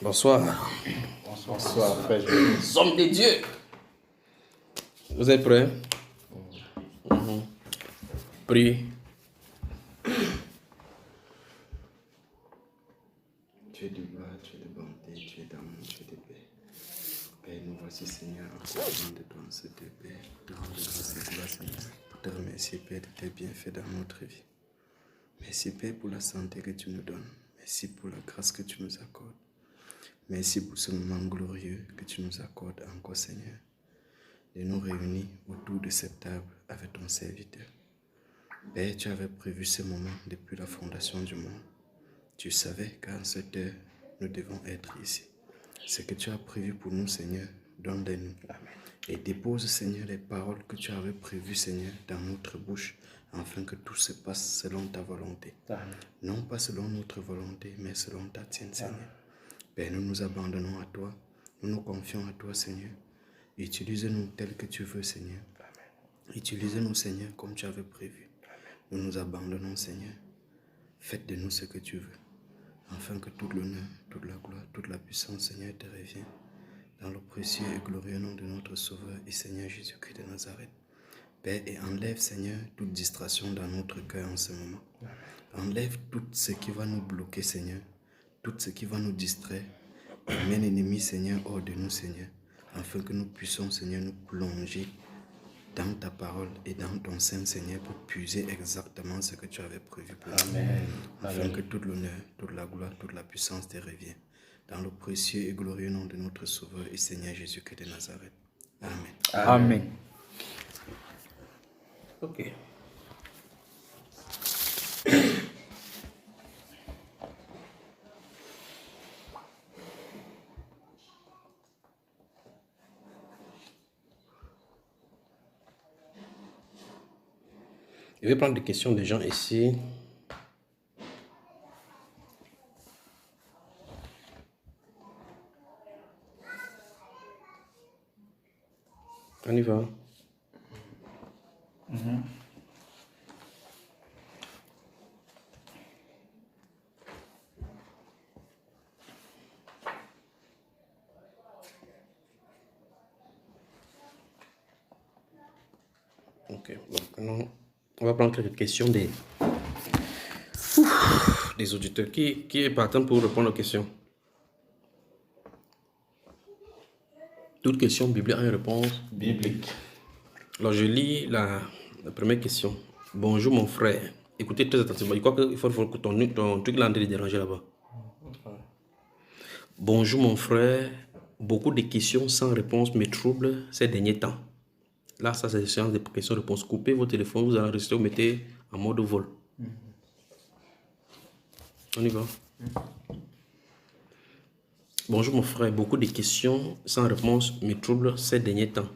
Bonsoir. Bonsoir, frère Jésus. Somme de Dieu. Vous êtes prêts? Prie. Tu es de gloire, tu es de bonté, tu es d'amour, tu es de paix. Père, nous voici, Seigneur, encore devant de toi, ce te paix, devant de grâce et gloire, Seigneur, pour te remercier, Père, de tes bienfaits dans notre vie. Merci, Père, pour la santé que tu nous donnes. Merci pour la grâce que tu nous accordes. Merci pour ce moment glorieux que tu nous accordes encore, Seigneur, de nous réunir autour de cette table avec ton serviteur. Père, tu avais prévu ce moment depuis la fondation du monde. Tu savais qu'à cette heure, nous devons être ici. Ce que tu as prévu pour nous, Seigneur, donne-les-nous. Et dépose, Seigneur, les paroles que tu avais prévues, Seigneur, dans notre bouche, afin que tout se passe selon ta volonté. Amen. Non pas selon notre volonté, mais selon ta tienne, Seigneur. Père, nous nous abandonnons à toi, nous nous confions à toi, Seigneur. Utilise-nous tel que tu veux, Seigneur. Amen. Utilise-nous, Seigneur, comme tu avais prévu. Amen. Nous nous abandonnons, Seigneur. Faites de nous ce que tu veux, afin que tout l'honneur, toute la gloire, toute la puissance, Seigneur, te revienne. Dans le précieux et glorieux nom de notre Sauveur et Seigneur Jésus-Christ de Nazareth. Père, et enlève, Seigneur, toute distraction dans notre cœur en ce moment. Enlève tout ce qui va nous bloquer, Seigneur. Tout ce qui va nous distraire. Et mène l'ennemi, Seigneur, hors de nous, Seigneur. Afin que nous puissions, Seigneur, nous plonger dans ta parole et dans ton sein, Seigneur, pour puiser exactement ce que tu avais prévu pour nous. Afin que toute l'honneur, toute la gloire, toute la puissance te revienne. Dans le précieux et glorieux nom de notre Sauveur et Seigneur Jésus-Christ de Nazareth. Amen. Amen. Ok. Je vais prendre des questions des gens ici. On y va. Ok, donc maintenant, on va prendre quelques questions des auditeurs. Qui est partant pour répondre aux questions? Toute question biblique a une réponse Biblique. Alors, je lis la première question. Bonjour mon frère. Écoutez très attentivement. Je crois qu'il faut que ton truc là est en train de déranger là-bas. Bonjour mon frère. Beaucoup de questions sans réponse me troublent ces derniers temps. Là, ça c'est une séance de questions-réponses. Coupez vos téléphones, vous enregistrez, vous mettez en mode vol. On y va. Bonjour mon frère. Beaucoup de questions sans réponse me troublent ces derniers temps.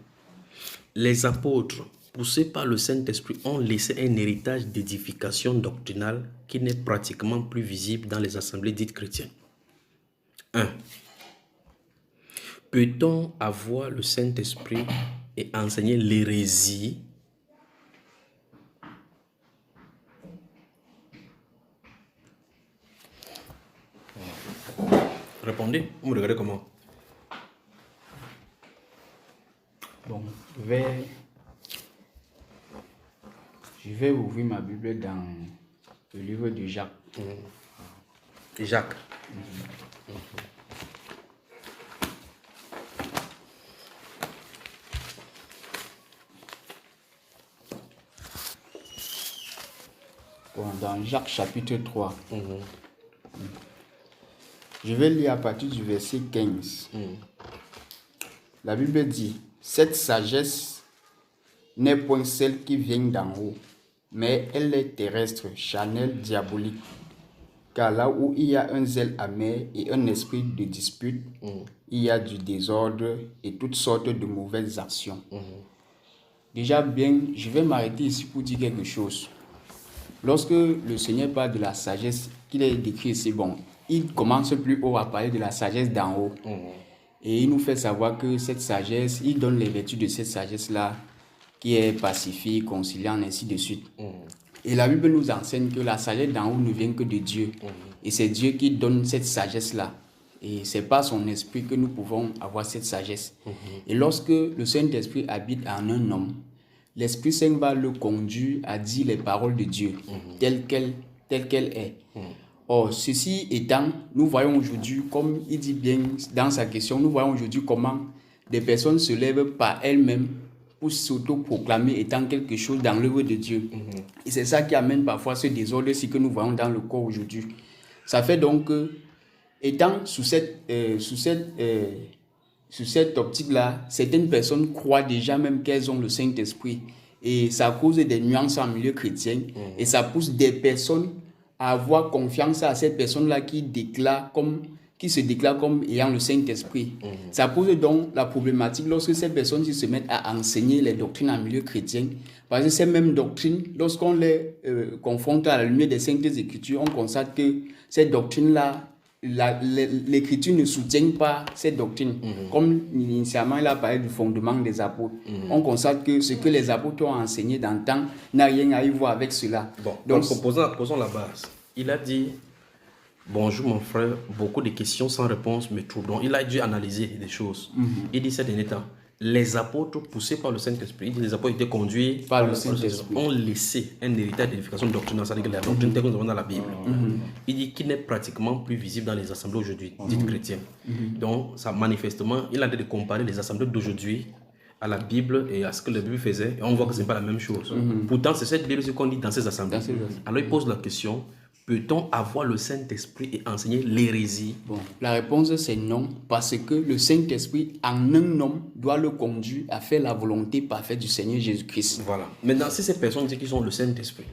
Les apôtres, poussés par le Saint-Esprit, ont laissé un héritage d'édification doctrinale qui n'est pratiquement plus visible dans les assemblées dites chrétiennes. 1. Peut-on avoir le Saint-Esprit et enseigner l'hérésie? Répondez, vous me regardez comment? Bon, je vais ouvrir ma Bible dans le livre de Jacques. Jacques. Bon, dans Jacques chapitre 3. Je vais lire à partir du verset 15. La Bible dit, cette sagesse n'est point celle qui vient d'en haut, mais elle est terrestre, charnelle, diabolique. Car là où il y a un zèle amer et un esprit de dispute, il y a du désordre et toutes sortes de mauvaises actions. Déjà bien, je vais m'arrêter ici pour dire quelque chose. Lorsque le Seigneur parle de la sagesse qu'il est décrit ici, bon, il commence plus haut à parler de la sagesse d'en haut. Et il nous fait savoir que cette sagesse, il donne les vertus de cette sagesse-là, qui est pacifique, conciliante, ainsi de suite. Et la Bible nous enseigne que la sagesse d'en haut ne vient que de Dieu. Et c'est Dieu qui donne cette sagesse-là Et c'est par son esprit que nous pouvons avoir cette sagesse. Et lorsque le Saint-Esprit habite en un homme, l'Esprit Saint va le conduire à dire les paroles de Dieu telles qu'elle est. Or, ceci étant, nous voyons aujourd'hui, comme il dit bien dans sa question, nous voyons aujourd'hui comment des personnes se lèvent par elles-mêmes pour s'auto-proclamer étant quelque chose dans l'œuvre de Dieu. Et c'est ça qui amène parfois ce désordre-ci que nous voyons dans le corps aujourd'hui. Ça fait donc que, étant sous cette optique-là, certaines personnes croient déjà même qu'elles ont le Saint-Esprit. Et ça cause des nuances en milieu chrétien. Et ça pousse des personnes à avoir confiance à cette personne-là qui se déclare comme ayant le Saint-Esprit. Ça pose donc la problématique lorsque ces personnes se mettent à enseigner les doctrines en milieu chrétien. Parce que ces mêmes doctrines, lorsqu'on les confronte à la lumière des Saintes Écritures, on constate que ces doctrines-là, l'Écriture ne soutient pas ces doctrines. Comme initialement, il a parlé du fondement des apôtres. On constate que ce que les apôtres ont enseigné dans le temps n'a rien à y voir avec cela. Bon, donc posons la base. Il a dit, bonjour mon frère, beaucoup de questions sans réponse me troublent. Donc il a dû analyser des choses. Il dit ces derniers temps, les apôtres poussés par le Saint-Esprit, il dit les apôtres étaient conduits par le Saint-Esprit, ont laissé un héritage d'édification doctrinale, c'est-à-dire que la doctrine telle que nous avons dans la Bible. Il dit qu'il n'est pratiquement plus visible dans les assemblées aujourd'hui, dites chrétiennes. Donc ça, manifestement, il a dit de comparer les assemblées d'aujourd'hui à la Bible et à ce que la Bible faisait, et on voit que ce n'est pas la même chose. Pourtant, c'est cette Bible qu'on lit dans ces assemblées. Alors il pose la question, peut-on avoir le Saint-Esprit et enseigner l'hérésie? La réponse c'est non, parce que le Saint-Esprit en un homme doit le conduire à faire la volonté parfaite du Seigneur Jésus-Christ. Voilà. Maintenant, si ces personnes disent qu'ils ont le Saint-Esprit,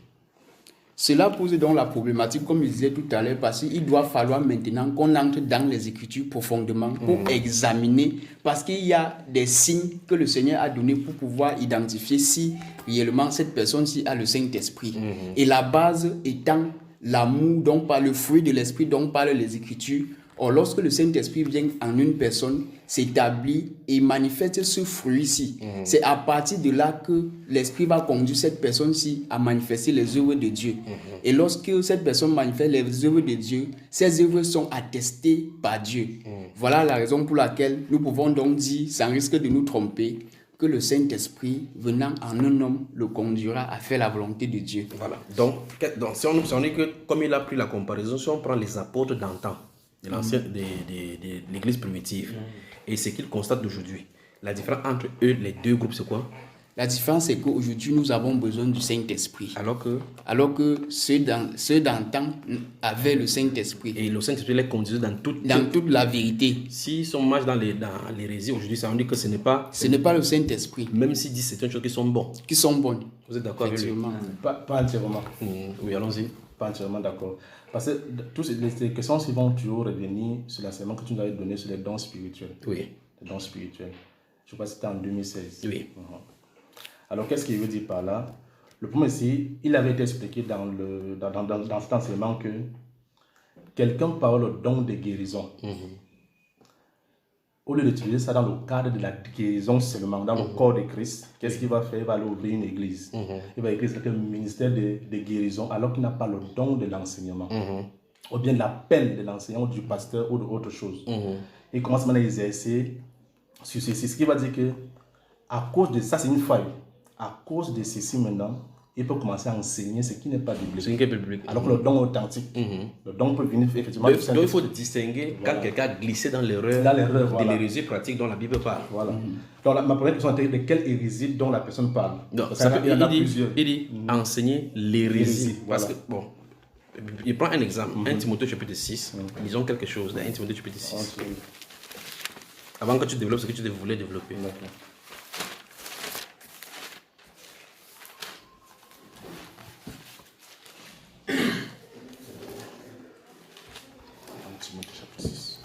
cela pose donc la problématique, comme je disais tout à l'heure, parce qu'il doit falloir maintenant qu'on entre dans les Écritures profondément pour examiner, parce qu'il y a des signes que le Seigneur a donnés pour pouvoir identifier si réellement cette personne-ci a le Saint-Esprit. Et la base étant l'amour dont parle le fruit de l'esprit dont parlent les Écritures. Or, lorsque le Saint-Esprit vient en une personne, s'établit et manifeste ce fruit-ci, c'est à partir de là que l'Esprit va conduire cette personne-ci à manifester les œuvres de Dieu. Et lorsque cette personne manifeste les œuvres de Dieu, ces œuvres sont attestées par Dieu. Voilà la raison pour laquelle nous pouvons donc dire, sans risque de nous tromper, que le Saint-Esprit, venant en un homme, le conduira à faire la volonté de Dieu. Voilà. Donc si on dit que, comme il a pris la comparaison, si on prend les apôtres d'antan, de l'église primitive, et ce qu'ils constatent d'aujourd'hui, la différence entre eux, les deux groupes, c'est quoi? La différence, c'est qu'aujourd'hui, nous avons besoin du Saint-Esprit. Alors que ceux d'antan avaient le Saint-Esprit. Et le Saint-Esprit les conduisait dans toute la vérité. S'ils sont marchent dans l'hérésie aujourd'hui, ça veut dire que ce n'est pas le Saint-Esprit. Même s'ils disent certaines choses qui sont bonnes. Vous êtes d'accord avec lui? Pas entièrement. Oui, allons-y. Pas entièrement d'accord. Parce que toutes les questions qui vont toujours revenir sur l'enseignement que tu nous avais donné sur les dons spirituels. Oui. Les dons spirituels. Je crois que c'était en 2016. Oui. Alors, qu'est-ce qu'il veut dire par là? Le premier, c'est il avait été expliqué dans cet enseignement que quelqu'un parle le don de guérison. Au lieu d'utiliser ça dans le cadre de la guérison seulement, dans le corps de Christ, qu'est-ce qu'il va faire? Il va aller ouvrir une église. Il va écrire un ministère de guérison alors qu'il n'a pas le don de l'enseignement. Ou bien l'appel de l'enseignant ou du pasteur ou d'autre chose. Il commence maintenant à exercer sur ceci. Ce qui va dire que, à cause de ça, c'est une faille. À cause de ceci maintenant, il peut commencer à enseigner ce qui n'est pas biblique. Alors que le don est authentique. Le don peut venir effectivement. Donc il faut distinguer quand quelqu'un a glissé dans l'erreur de l'hérésie pratique dont la Bible parle. Voilà. Donc ma première question était de quelle hérésie dont la personne parle. Non, il dit enseigner l'hérésie. Parce que, bon, il prend un exemple. 1 Timothée chapitre 6. Disons quelque chose dans 1 Timothée chapitre 6. Avant que tu développes ce que tu voulais développer. D'accord.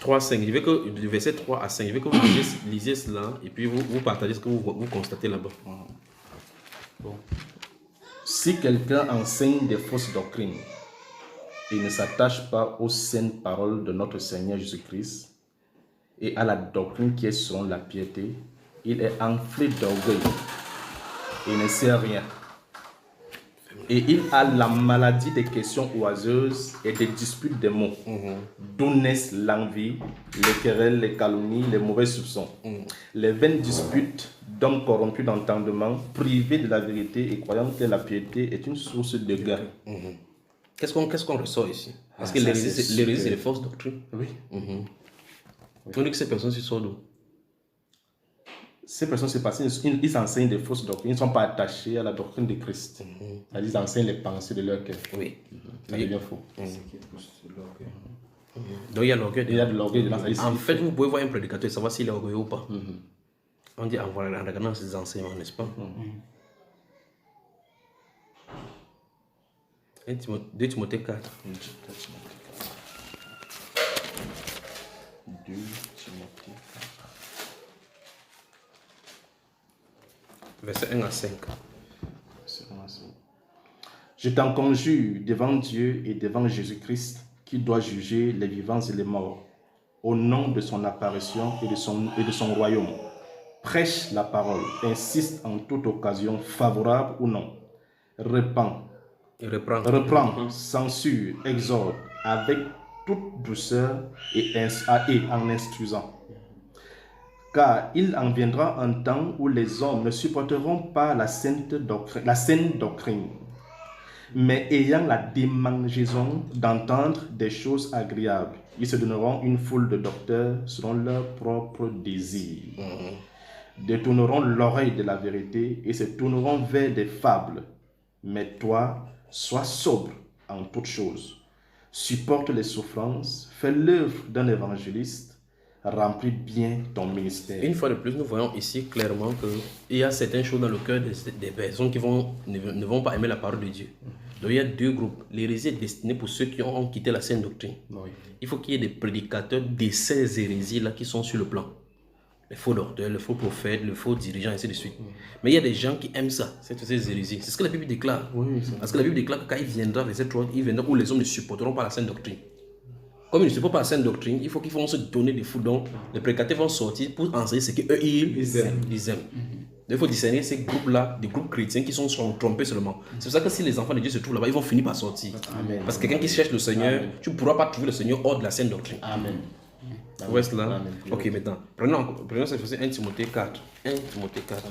Je veux que du verset 3 à 5, je veux que vous lisiez cela et puis vous partagez ce que vous constatez là-bas. Bon. Si quelqu'un enseigne des fausses doctrines et ne s'attache pas aux saintes paroles de notre Seigneur Jésus-Christ et à la doctrine qui est selon la piété, il est enflé d'orgueil et ne sait rien. Et il a la maladie des questions oiseuses et des disputes des mots, d'où naissent l'envie, les querelles, les calomnies, les mauvais soupçons. Les vaines disputes d'hommes corrompus d'entendement, privés de la vérité et croyant que la piété est une source de gain. Qu'est-ce qu'on ressort ici? Parce que ça, l'hérésie, c'est les fausses doctrines. Oui. On dit que ces personnes sortent d'où? Ces personnes, c'est parce qu'ils enseignent des fausses doctrines. Ils ne sont pas attachés à la doctrine de Christ. Ils enseignent les pensées de leur cœur. Oui. Ça devient faux. C'est qui pousse l'orgueil. Donc il y a l'orgueil. Il y a de l'orgueil dedans. En fait, vous pouvez voir un prédicateur et savoir s'il est orgueilleux ou pas. On dit en regardant ses enseignements, n'est-ce pas? 2 Timothée 4. 2 Timothée 4. Verset 1 à 5. Je t'en conjure devant Dieu et devant Jésus-Christ, qui doit juger les vivants et les morts, au nom de son apparition et de son royaume. Prêche la parole, insiste en toute occasion, favorable ou non. Reprends, censure, exhorte, avec toute douceur et en instruisant. Car il en viendra un temps où les hommes ne supporteront pas la saine doctrine, mais ayant la démangeaison d'entendre des choses agréables, ils se donneront une foule de docteurs selon leurs propres désirs, détourneront l'oreille de la vérité et se tourneront vers des fables. Mais toi, sois sobre en toutes choses, supporte les souffrances, fais l'œuvre d'un évangéliste, remplis bien ton ministère. Une fois de plus, nous voyons ici clairement qu'il y a certaines choses dans le cœur des personnes qui ne vont pas aimer la parole de Dieu. Donc il y a 2 groupes. L'hérésie est destinée pour ceux qui ont quitté la saine doctrine. Oui. Il faut qu'il y ait des prédicateurs de ces hérésies-là qui sont sur le plan. Les faux docteurs, les faux prophètes, les faux dirigeants, ainsi de suite. Mais il y a des gens qui aiment ça, ces hérésies. C'est ce que la Bible déclare. Parce que la Bible déclare que quand il viendra, verset 3, il viendra où les hommes ne supporteront pas la saine doctrine. Comme ils ne supportent pas la saine doctrine, il faut qu'ils vont se donner des fous. Donc, les prédicateurs vont sortir pour enseigner ce qu'eux, ils aiment. Il faut discerner ces groupes-là, des groupes chrétiens qui sont trompés seulement. C'est pour ça que si les enfants de Dieu se trouvent là-bas, ils vont finir par sortir. Amen. Parce que quelqu'un qui cherche le Seigneur, tu ne pourras pas trouver le Seigneur hors de la saine doctrine. Amen. Vous voyez cela? Amen. Ok, maintenant, prenons cette fois-ci 1 Timothée 4. 1 Timothée 4.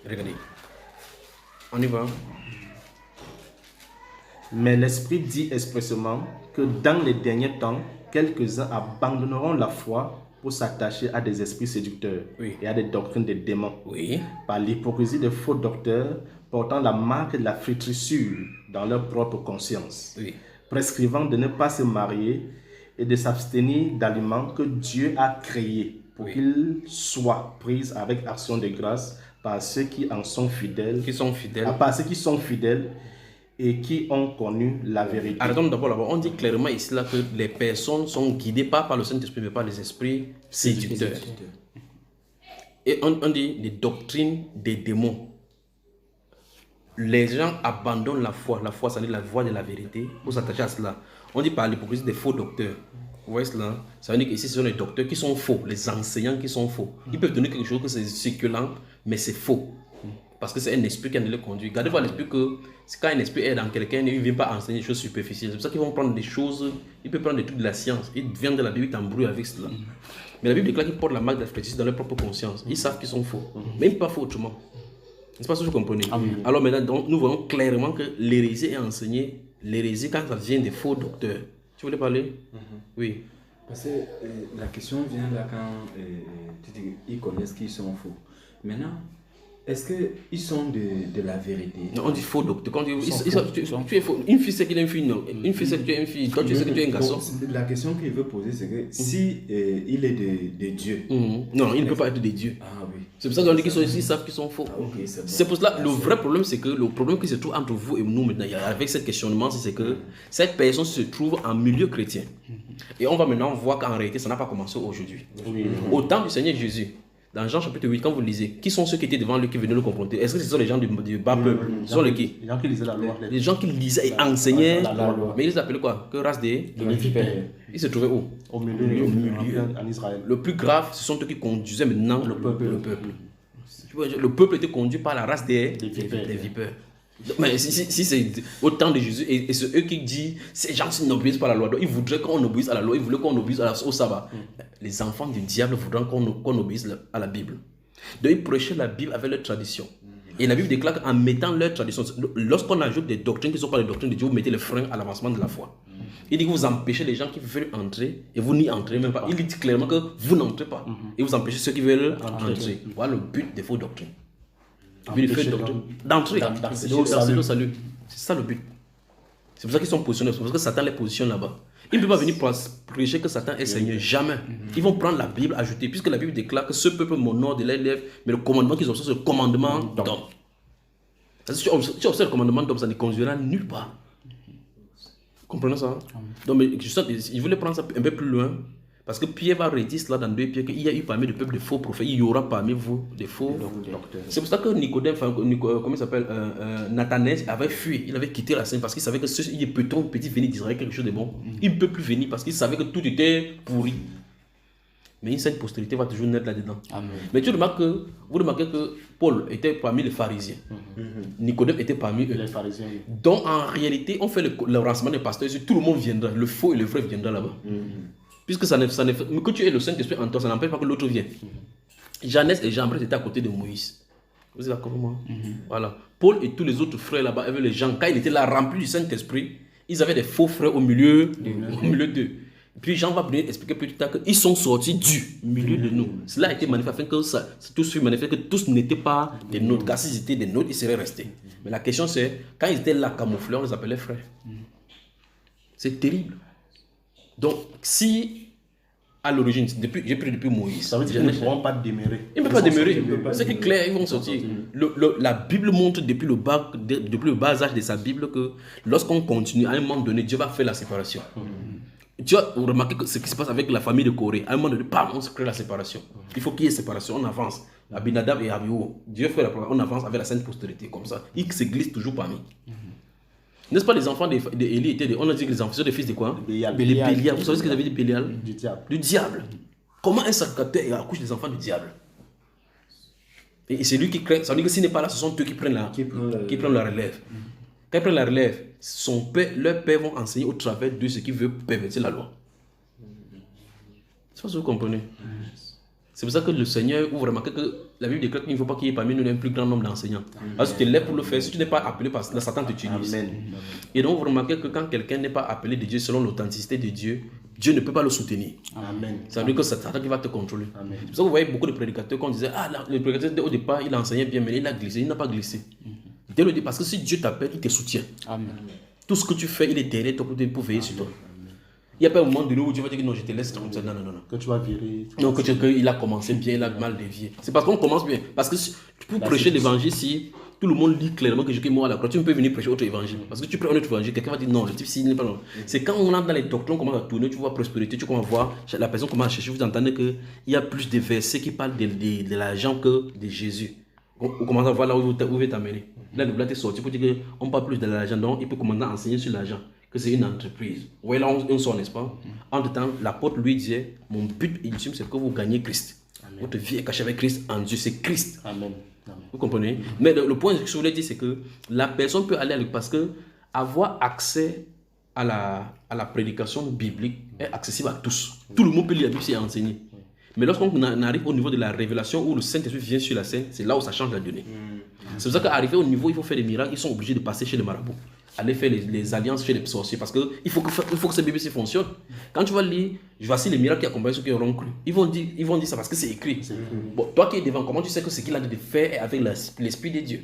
Regardez. On y va. Mais l'Esprit dit expressément que dans les derniers temps, quelques-uns abandonneront la foi pour s'attacher à des esprits séducteurs et à des doctrines de démons. Oui. Par l'hypocrisie des faux docteurs portant la marque de la flétrissure dans leur propre conscience, prescrivant de ne pas se marier et de s'abstenir d'aliments que Dieu a créés pour qu'ils soient pris avec action de grâce par ceux qui en sont fidèles, par ceux qui sont fidèles et qui ont connu la vérité. Arrêtons d'abord là-bas. On dit clairement ici là que les personnes sont guidées pas par le Saint-Esprit, mais par les esprits séducteurs. Et on dit les doctrines des démons. Les gens abandonnent la foi. La foi, c'est la voie de la vérité pour s'attacher à cela. On dit par l'hypocrisie des faux docteurs. Vous voyez cela? Ça veut dire qu'ici, ce sont les docteurs qui sont faux, les enseignants qui sont faux. Ils peuvent donner quelque chose que c'est circulant, mais c'est faux. Parce que c'est un esprit qui les conduit. Gardez-vous à l'esprit que quand un esprit est dans quelqu'un, il ne vient pas enseigner des choses superficielles. C'est pour ça qu'ils vont prendre des choses, il peut prendre des trucs de la science. Ils viennent de la Bible, ils t'embrouillent avec cela. Mais la Bible déclare qu'ils portent la marque de la flétrissure dans leur propre conscience. Ils savent qu'ils sont faux. Mais ils ne peuvent pas faux autrement. N'est-ce pas ce que vous comprenez? Alors maintenant, donc, nous voyons clairement que l'hérésie est enseignée. L'hérésie, quand ça vient des faux docteurs. Tu voulais parler? Oui. Parce que la question vient là quand tu dis qu'ils connaissent qu'ils sont faux. Maintenant, est-ce qu'ils sont de la vérité? Non, on dit faux docteur. Quand tu es faux. Une fille sait qu'il est une fille, non. Une fille sait que tu es une fille. Toi, tu sais que tu es un garçon. La question qu'il veut poser, c'est que si il est de Dieu. Non, il ne peut pas être de Dieu. Ah oui. C'est pour ça qu'on dit qu'ils sont ici, ils savent qu'ils sont faux. Okay, c'est pour cela, le vrai problème, c'est que le problème qui se trouve entre vous et nous maintenant, avec ce questionnement, c'est que cette personne se trouve en milieu chrétien. Et on va maintenant voir qu'en réalité, ça n'a pas commencé aujourd'hui. Au temps du Seigneur Jésus, dans Jean chapitre 8, quand vous lisez, qui sont ceux qui étaient devant lui qui venaient le confronter? Est-ce que ce sont les gens du bas peuple? Ce sont les qui? Les gens qui lisaient la loi. Les gens qui lisaient et enseignaient. La loi. Mais ils les appelaient quoi? Que race des vipères. Ils se trouvaient où? Au milieu, en Israël. Le plus grave, ce sont eux qui conduisaient maintenant le peuple. Le peuple était conduit par la race des vipères. Mais si c'est au temps de Jésus, et c'est eux qui disent, ces gens n'obéissent pas à la loi, donc ils voudraient qu'on obéisse à la loi, ils voulaient qu'on obéisse au sabbat. Les enfants du diable voudront qu'on obéisse à la Bible. Donc ils prêchaient la Bible avec leur tradition. Et la Bible déclare qu'en mettant leur tradition, lorsqu'on ajoute des doctrines qui ne sont pas les doctrines de Dieu, vous mettez le frein à l'avancement de la foi. Il dit que vous empêchez les gens qui veulent entrer et vous n'y entrez même pas. Il dit clairement que vous n'entrez pas et vous empêchez ceux qui veulent entrer. Voilà le but des fausses doctrines. D'entrer. C'est le salut. C'est ça le but. C'est pour ça qu'ils sont positionnés. C'est pour ça que Satan les positionne là-bas. Il ne peut pas venir prêcher que Satan est Seigneur. Jamais. Ils vont prendre la Bible, ajouter, puisque la Bible déclare que ce peuple m'honore de l'élève, mais le commandement qu'ils observent, c'est le commandement d'homme. Si tu observes le commandement d'homme, ça ne conduira nulle part. Comprenez ça? Donc, mais, je voulais prendre ça un peu plus loin. Parce que Pierre va redire cela dans 2 Pierre qu'il y a eu parmi le peuple de faux prophètes, il y aura parmi vous des faux docteurs. C'est pour ça que Nicodème, comment il s'appelle, Nathanaël avait fui, il avait quitté la scène parce qu'il savait que il peut trop petit venir d'Israël quelque chose de bon. Il ne peut plus venir parce qu'il savait que tout était pourri. Mais une sainte postérité va toujours naître là-dedans. Mais vous remarquez que Paul était parmi les pharisiens. Nicodème était parmi eux. Les pharisiens. Donc en réalité, on fait le rassemblement des pasteurs, tout le monde viendra, le faux et le vrai viendra là-bas. Puisque ça ne fait que tu aies le Saint-Esprit en toi, ça n'empêche pas que l'autre vienne. Jeannès et Jambres étaient à côté de Moïse. Vous êtes d'accord avec moi? Voilà. Paul et tous les autres frères là-bas, avec les gens, quand ils étaient là remplis du Saint-Esprit, ils avaient des faux frères au milieu d'eux. Puis Jean va venir expliquer plus tard qu'ils sont sortis du milieu de nous. Cela a été manifesté afin que tous fût manifesté que tous n'étaient pas des nôtres. Car s'ils étaient des nôtres, ils seraient restés. Mais la question c'est, quand ils étaient là camouflés, on les appelait frères. C'est terrible. Donc, si à l'origine, j'ai pris depuis Moïse, ça veut dire qu'ils ne pourront pas demeurer. Ils ne peuvent pas demeurer. C'est que clair, ils vont sortir. La Bible montre depuis le bas âge de sa Bible que lorsqu'on continue, à un moment donné, Dieu va faire la séparation. Tu as remarqué que ce qui se passe avec la famille de Corée, à un moment donné, on se crée la séparation. Il faut qu'il y ait séparation, on avance. Abinadab et Abihu, Dieu fait on avance avec la sainte postérité, comme ça. Ils se glissent toujours parmi. N'est-ce pas les enfants d'Élie étaient on a dit que les enfants sont des fils de quoi? Bélial. Vous savez ce qu'ils avaient dit Bélial? Du diable. Comment un sacrificateur accouche des enfants du diable? Et c'est lui qui crée. Ça veut dire que s'il n'est pas là, ce sont eux qui prennent la relève. Quand ils prennent la relève, leurs pères vont enseigner au travers de ce qui veut pervertir la loi. C'est ce que vous comprenez. C'est pour ça que le Seigneur, vous remarquez que la Bible déclare qu'il ne faut pas qu'il y ait parmi nous un plus grand nombre d'enseignants. Alors si tu es là pour le faire, si tu n'es pas appelé par Satan, t'utilise. Et donc vous remarquez que quand quelqu'un n'est pas appelé de Dieu selon l'authenticité de Dieu, Dieu ne peut pas le soutenir. Amen. Ça veut dire que c'est Satan qui va te contrôler. Amen. C'est pour ça que vous voyez beaucoup de prédicateurs qui disaient, le prédicateur au départ il enseignait bien, mais il a glissé, il n'a pas glissé. Dès le départ, parce que si Dieu t'appelle, il te soutient. Amen. Tout ce que tu fais, il est derrière toi pour veiller sur toi. Il n'y a pas un moment donné où Dieu va dire que non, je te laisse comme ça. Non. Que tu vas virer. Non, qu'il a commencé bien, il a mal dévié. C'est parce qu'on commence bien. Parce que pour prêcher l'évangile, si tout le monde lit clairement que Jésus est mort à la croix, tu ne peux venir prêcher autre évangile. Parce que tu prends un autre évangile, quelqu'un va dire non, le type s'il n'est pas non. C'est quand on entre dans les doctrines, on commence à tourner, tu vois prospérité, tu commences à voir, la personne commence à chercher, vous entendez qu'il y a plus de versets qui parlent de l'argent que de Jésus. On commence à voir là où il veut t'amener. Là, le blanc est sorti pour dire qu'on parle plus de l'argent, donc il peut commencer à enseigner sur l'argent. Que c'est une entreprise. Vous voyez là, on sort, n'est-ce pas? Entre temps, l'apôtre lui disait, mon but ultime, c'est que vous gagnez Christ. Amen. Votre vie est cachée avec Christ en Dieu, c'est Christ. Amen. Vous comprenez? Mais le point que je voulais dire, c'est que la personne peut aller avec, parce que avoir accès à la prédication biblique est accessible à tous. Tout le monde peut lire la Bible et enseigner. Mais lorsqu'on arrive au niveau de la révélation où le Saint-Esprit vient sur la scène, c'est là où ça change la donnée. C'est pour ça qu'arriver au niveau où il faut faire des miracles, ils sont obligés de passer chez les marabouts. Aller faire les alliances chez les sorciers parce qu'il faut que ces bébés fonctionnent. Quand tu vas lire, voici les miracles qui accompagnent ceux qui auront cru. Ils vont dire ça parce que c'est écrit. Bon, toi qui es devant, comment tu sais que ce qu'il a de faire est avec l'esprit de Dieu?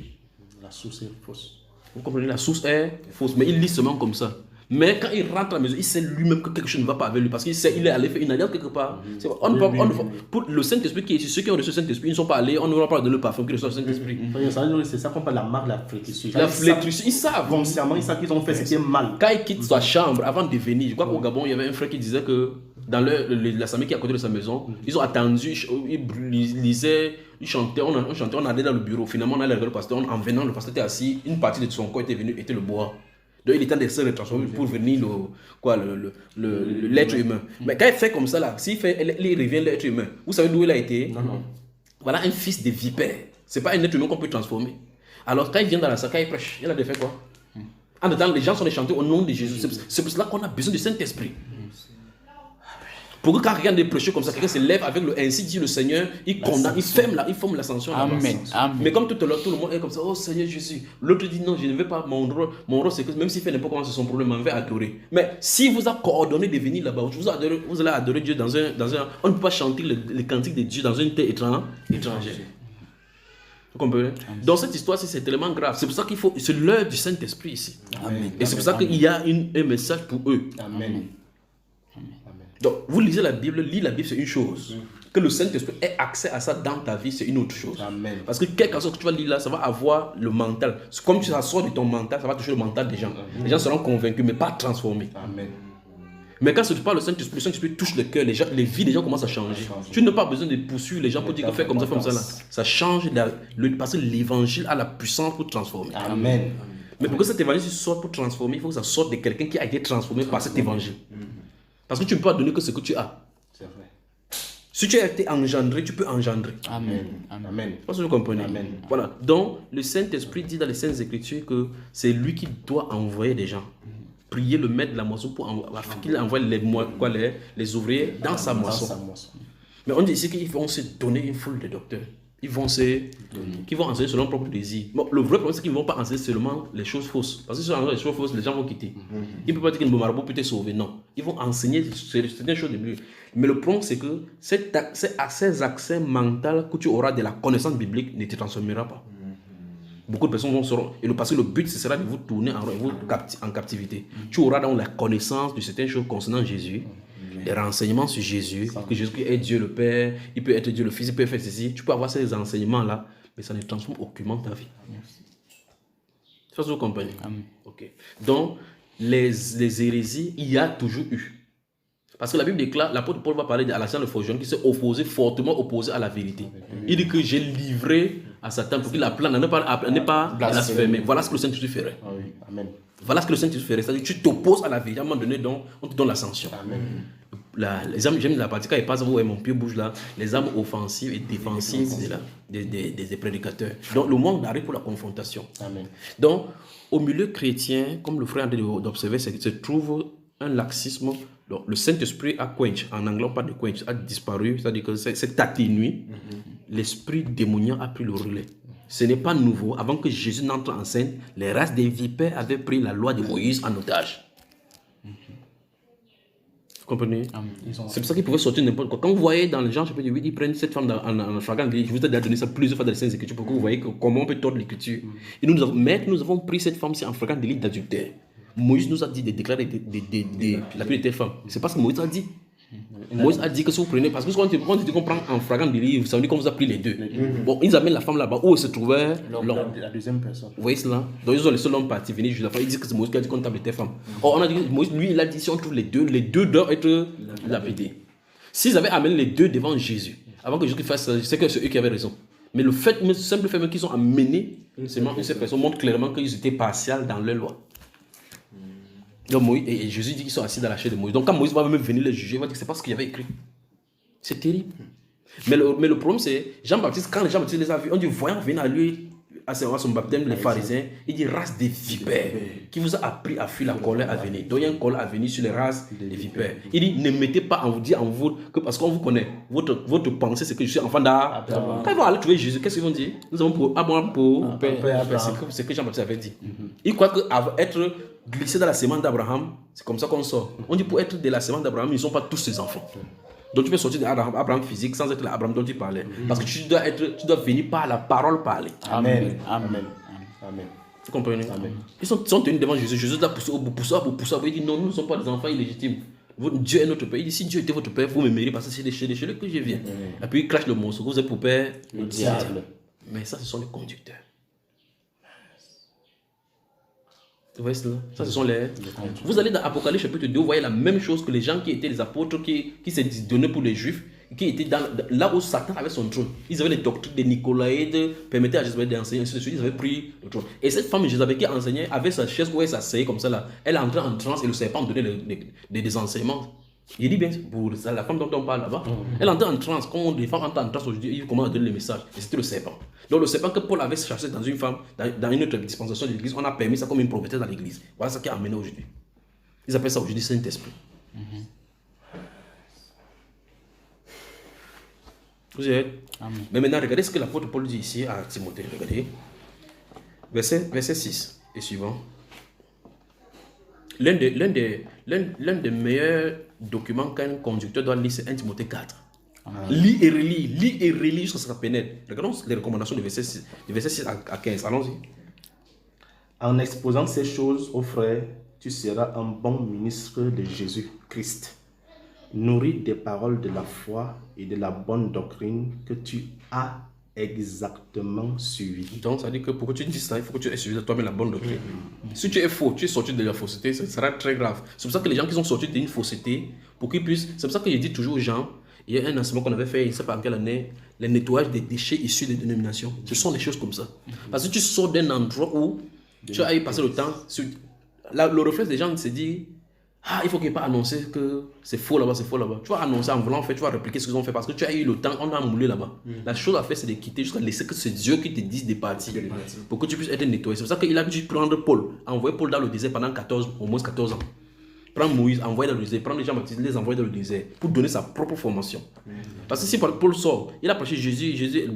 La source est fausse. Vous comprenez? La source est fausse, mais il lit seulement comme ça. Mais quand il rentre à la maison, il sait lui-même que quelque chose ne va pas avec lui parce qu'il sait qu'il est allé faire une alliance quelque part. Pour le Saint-Esprit qui est ici, ceux qui ont reçu le Saint-Esprit, ils ne sont pas allés, on ne va pas donner le parfum qui reçoit le Saint-Esprit. C'est ça qu'on parle de la marque de la flétrissure. La flétrissure, ils savent. Consciemment, ils savent qu'ils ont fait ce qui est mal. Quand il quitte sa chambre avant de venir, je crois qu'au Gabon, il y avait un frère qui disait que dans l'assemblée qui est à côté de sa maison, ils ont attendu, ils lisaient, ils chantaient, on allait dans le bureau. Finalement, on allait regarder le pasteur. En venant, le pasteur était assis, une partie de son corps était venue, était le bois. Donc il est temps de se retransformer pour venir l'être humain. Mais quand il fait comme ça, là, il revient l'être humain. Vous savez d'où il a été? Non. Voilà un fils de vipère. C'est pas un être humain qu'on peut transformer. Alors quand il vient dans la salle, quand il prêche, il a fait quoi? En temps, les gens sont chantés au nom de Jésus. C'est pour cela qu'on a besoin du Saint-Esprit. Pour que quand quelqu'un est prêché comme ça, quelqu'un se lève avec le ainsi dit le Seigneur, il condamne, il forme l'ascension. Amen. Mais comme tout à l'heure, tout le monde est comme ça, oh Seigneur Jésus. L'autre dit non, je ne veux pas, mon rôle c'est que même s'il fait n'importe quoi, c'est son problème, on va adorer. Mais si vous a coordonné de venir là-bas, vous allez adorer Dieu dans un. On ne peut pas chanter les cantiques de Dieu dans une terre étrangère. Vous comprenez? Dans cette histoire-ci, c'est tellement grave. C'est pour ça qu'il faut. C'est l'heure du Saint-Esprit ici. Amen. Et c'est pour ça qu'il y a un message pour eux. Amen. Donc, vous lisez la Bible, lire la Bible, c'est une chose. Que le Saint-Esprit ait accès à ça dans ta vie, c'est une autre chose. Amen. Parce que quelque chose que tu vas lire là, ça va avoir le mental. Comme ça sort de ton mental, ça va toucher le mental des gens. Les gens seront convaincus, mais pas transformés. Amen. Mais quand tu parles le Saint-Esprit touche le cœur, les vies des gens commencent à changer. Tu n'as pas besoin de poursuivre les gens pour dire que fais comme ça, fais comme ça. Là. Ça change, parce que l'évangile a la puissance pour transformer. Amen. Mais pour que cet évangile sorte pour transformer, il faut que ça sorte de quelqu'un qui a été transformé par cet évangile. Parce que tu ne peux pas donner que ce que tu as. C'est vrai. Si tu as été engendré, tu peux engendrer. Amen. Amen. Je pense que vous comprenez. Amen. Voilà. Donc, le Saint-Esprit dit dans les Saintes Écritures que c'est lui qui doit envoyer des gens. Prier le maître de la moisson pour qu'il envoie les ouvriers dans sa moisson. Mais on dit ici qu'ils vont se donner une foule de docteurs. Ils vont enseigner selon leur propre désir. Bon, le vrai problème, c'est qu'ils ne vont pas enseigner seulement les choses fausses. Parce que si ils enseignent les choses fausses, les gens vont quitter. Ils ne peuvent pas dire que le marabout peut te sauver. Non. Ils vont enseigner certaines choses de Dieu. Mais le problème, c'est que ces accès mentaux que tu auras de la connaissance biblique ne te transformera pas. Beaucoup de personnes seront. Parce que le but, ce sera de vous tourner en captivité. Tu auras donc la connaissance de certaines choses concernant Jésus. Des renseignements sur Jésus, que Jésus est Dieu le Père, il peut être Dieu le Fils, il peut faire ceci. Tu peux avoir ces enseignements-là, mais ça ne transforme aucunement ta vie. C'est ça que vous comprenez? Ok. Donc, les hérésies, il y a toujours eu. Parce que la Bible déclare, l'apôtre Paul va parler d'Alexandre le forgeron qui s'est fortement opposé à la vérité. Il dit que j'ai livré à Satan pour qu'il apprenne à ne pas blasphémer. Voilà ce que le Saint-Esprit ferait. Amen. Voilà ce que le Saint-Esprit ferait. C'est-à-dire que tu t'opposes à la vérité. À un moment donné, donc, on te donne l'ascension. Les armes, j'aime la partie quand il passe, vous voyez mon pied bouge là, les armes offensives et défensives des prédicateurs. Donc le monde arrive pour la confrontation. Amen. Donc au milieu chrétien, comme le frère a d'observer, c'est que se trouve un laxisme. Donc, le Saint-Esprit a quench, en anglais on parle de quench, a disparu, c'est-à-dire que c'est atténué. L'esprit démoniaque a pris le relais. Ce n'est pas nouveau. Avant que Jésus n'entre en scène, les races des vipères avaient pris la loi de Moïse en otage. Vous comprenez? C'est pour ça qu'ils pouvaient sortir n'importe quoi. Quand vous voyez dans le Jean chapitre 8, ils prennent cette femme en flagrant délit. Je vous ai déjà donné ça plusieurs fois dans les Saintes Écritures pour que vous voyez comment on peut tordre l'Écriture. Et nous avons pris cette femme-ci en flagrant délit d'adultère. Moïse nous a dit de déclarer la pluie de tes femmes. C'est pas ce que Moïse a dit. Moïse a dit que si vous prenez, parce que quand on dit qu'on prend en flagrant délit, ça veut dire qu'on vous a pris les deux. Bon, ils amènent la femme là-bas où elle se trouvait l'homme. La deuxième personne. Vous voyez cela? Donc ils ont laissé l'homme partir, venir juste la femme. Ils disent que c'est Moïse qui a dit qu'on tape tes femmes. Or on a dit que Moïse, lui, il a dit si on trouve les deux doivent être lapidés. S'ils avaient amené les deux devant Jésus, avant que Jésus fasse, c'est que c'est eux qui avaient raison. Mais le simple fait qu'ils ont amené seulement une seule personne montre clairement qu'ils étaient partials dans leur loi. Donc Moïse, et Jésus dit qu'ils sont assis dans la chair de Moïse. Donc quand Moïse va même venir les juger, il va dire que c'est pas ce qu'il y avait écrit. C'est terrible. Mais le problème c'est, Jean-Baptiste, quand Jean-Baptiste les a vus, on dit, voyons venir à lui, à son baptême, les pharisiens, il dit race des vipères, qui vous a appris à fuir la colère à venir. Donc il y a une colère à venir sur les races des vipères. Il dit, ne mettez pas en vous, que parce qu'on vous connaît, votre pensée c'est que je suis enfant d'Abraham. Quand ils vont aller trouver Jésus, qu'est-ce qu'ils vont dire? Nous avons pour Abraham pour père. C'est ce que Jean-Baptiste avait dit. Il croit qu'être glissé dans la sémence d'Abraham, c'est comme ça qu'on sort. On dit pour être de la sémence d'Abraham, ils ne sont pas tous ses enfants. Donc tu peux sortir d'Abraham physique sans être l'Abraham dont tu parlais. Parce que tu dois venir par la parole parler. Amen. Amen. Amen. Vous comprenez? Amen. Ils sont tenus devant Jésus. Jésus l'a poussé au bout. Il dit non, nous ne sommes pas des enfants illégitimes. Dieu est notre père. Il dit si Dieu était votre père, vous me méritez parce que c'est de chez lui que je viens. Et puis il crache le morceau. Vous êtes pour père le diable. Mais ça, ce sont les conducteurs. Vous voyez cela? Ça, ce sont les... Vous allez dans Apocalypse chapitre 2, vous voyez la même chose que les gens qui étaient les apôtres, qui s'est donné pour les Juifs, qui étaient là où Satan avait son trône. Ils avaient les doctrines de Nicolaïdes, permettaient à Jézabel d'enseigner, ainsi de suite. Ils avaient pris le trône. Et cette femme Jézabel qui enseignait avait sa chaise où elle s'asseyait comme ça là. Elle entrait en transe et le serpent donnait des enseignements Il dit bien, pour ça, la femme dont on parle là-bas, elle entre en transe. Comme les femmes entrent en transe aujourd'hui, il commence à donner le message. Et c'était le serpent. Donc le serpent que Paul avait cherché dans une femme, dans une autre dispensation de l'église, on a permis ça comme une prophétesse dans l'église. Voilà ce qui a amené aujourd'hui. Ils appellent ça aujourd'hui Saint-Esprit. Vous êtes. Mais maintenant, regardez ce que l'apôtre Paul dit ici à Timothée. Regardez. Verset 6 et suivant. L'un des meilleurs documents qu'un conducteur doit lire, c'est 1 Timothée 4. Lis et relis jusqu'à ce que ça pénètre. Regardons les recommandations de verset 6 à 15. Allons-y. En exposant ces choses aux frères, tu seras un bon ministre de Jésus-Christ, nourri des paroles de la foi et de la bonne doctrine que tu as exactement suivi. Donc, ça dit que pour que tu dises ça, il faut que tu aies suivi de toi-même la bonne doctrine. Si tu es faux, tu es sorti de la fausseté, ça sera très grave. C'est pour ça que les gens qui sont sortis d'une fausseté, pour qu'ils puissent. C'est pour ça que je dis toujours aux gens, il y a un enseignement qu'on avait fait, je ne sais pas en quelle année, le nettoyage des déchets issus des dénominations. Ce sont des choses comme ça. Parce que tu sors d'un endroit où tu as eu passé le temps. Le réflexe des gens se dit, ah, il faut qu'il n'y ait pas annoncer que c'est faux là-bas, c'est faux là-bas. Tu vas annoncer en voulant faire, tu vas répliquer ce qu'ils ont fait parce que tu as eu le temps, on a moulé là-bas. La chose à faire, c'est de quitter jusqu'à laisser que c'est Dieu qui te dise de partir pour que tu puisses être nettoyé. C'est pour ça qu'il a dû prendre Paul, envoyer Paul dans le désert pendant au moins 14 ans. Prendre Moïse, envoyer dans le désert, prendre les Jean-Baptiste, les envoyer dans le désert pour donner sa propre formation. Parce que si Paul sort, il a prêché Jésus,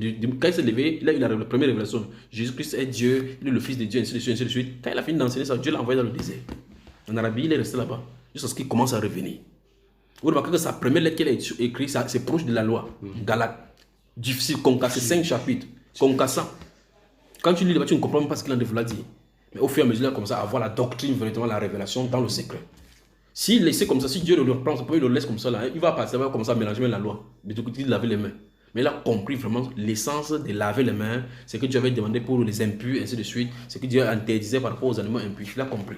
quand il s'est levé, il a eu la première révélation. Jésus-Christ est Dieu, il est le Fils de Dieu, ainsi de suite, ainsi de suite. Quand il a fini d'enseigner ça, Dieu l'a envoyé dans le désert. En Arabie, il est resté là-bas, jusqu'à ce qu'il commence à revenir. Vous remarquez que sa première lettre qu'elle a écrite, c'est proche de la loi. Galates. Difficile, concassé, 5 chapitres. Concassant. Quand tu lis là-bas, tu ne comprends pas ce qu'il en a dit. Mais au fur et à mesure, il a commencé à avoir la doctrine, véritablement la révélation dans le secret. S'il laissait comme ça, si Dieu le reprend, il le laisse comme ça, là, il va passer, il va commencer à mélanger même la loi. De tout côté, de laver les mains. Mais il a compris vraiment l'essence de laver les mains, c'est que Dieu avait demandé pour les impurs, ainsi de suite, c'est que Dieu interdisait par rapport aux animaux impurs. Il a compris.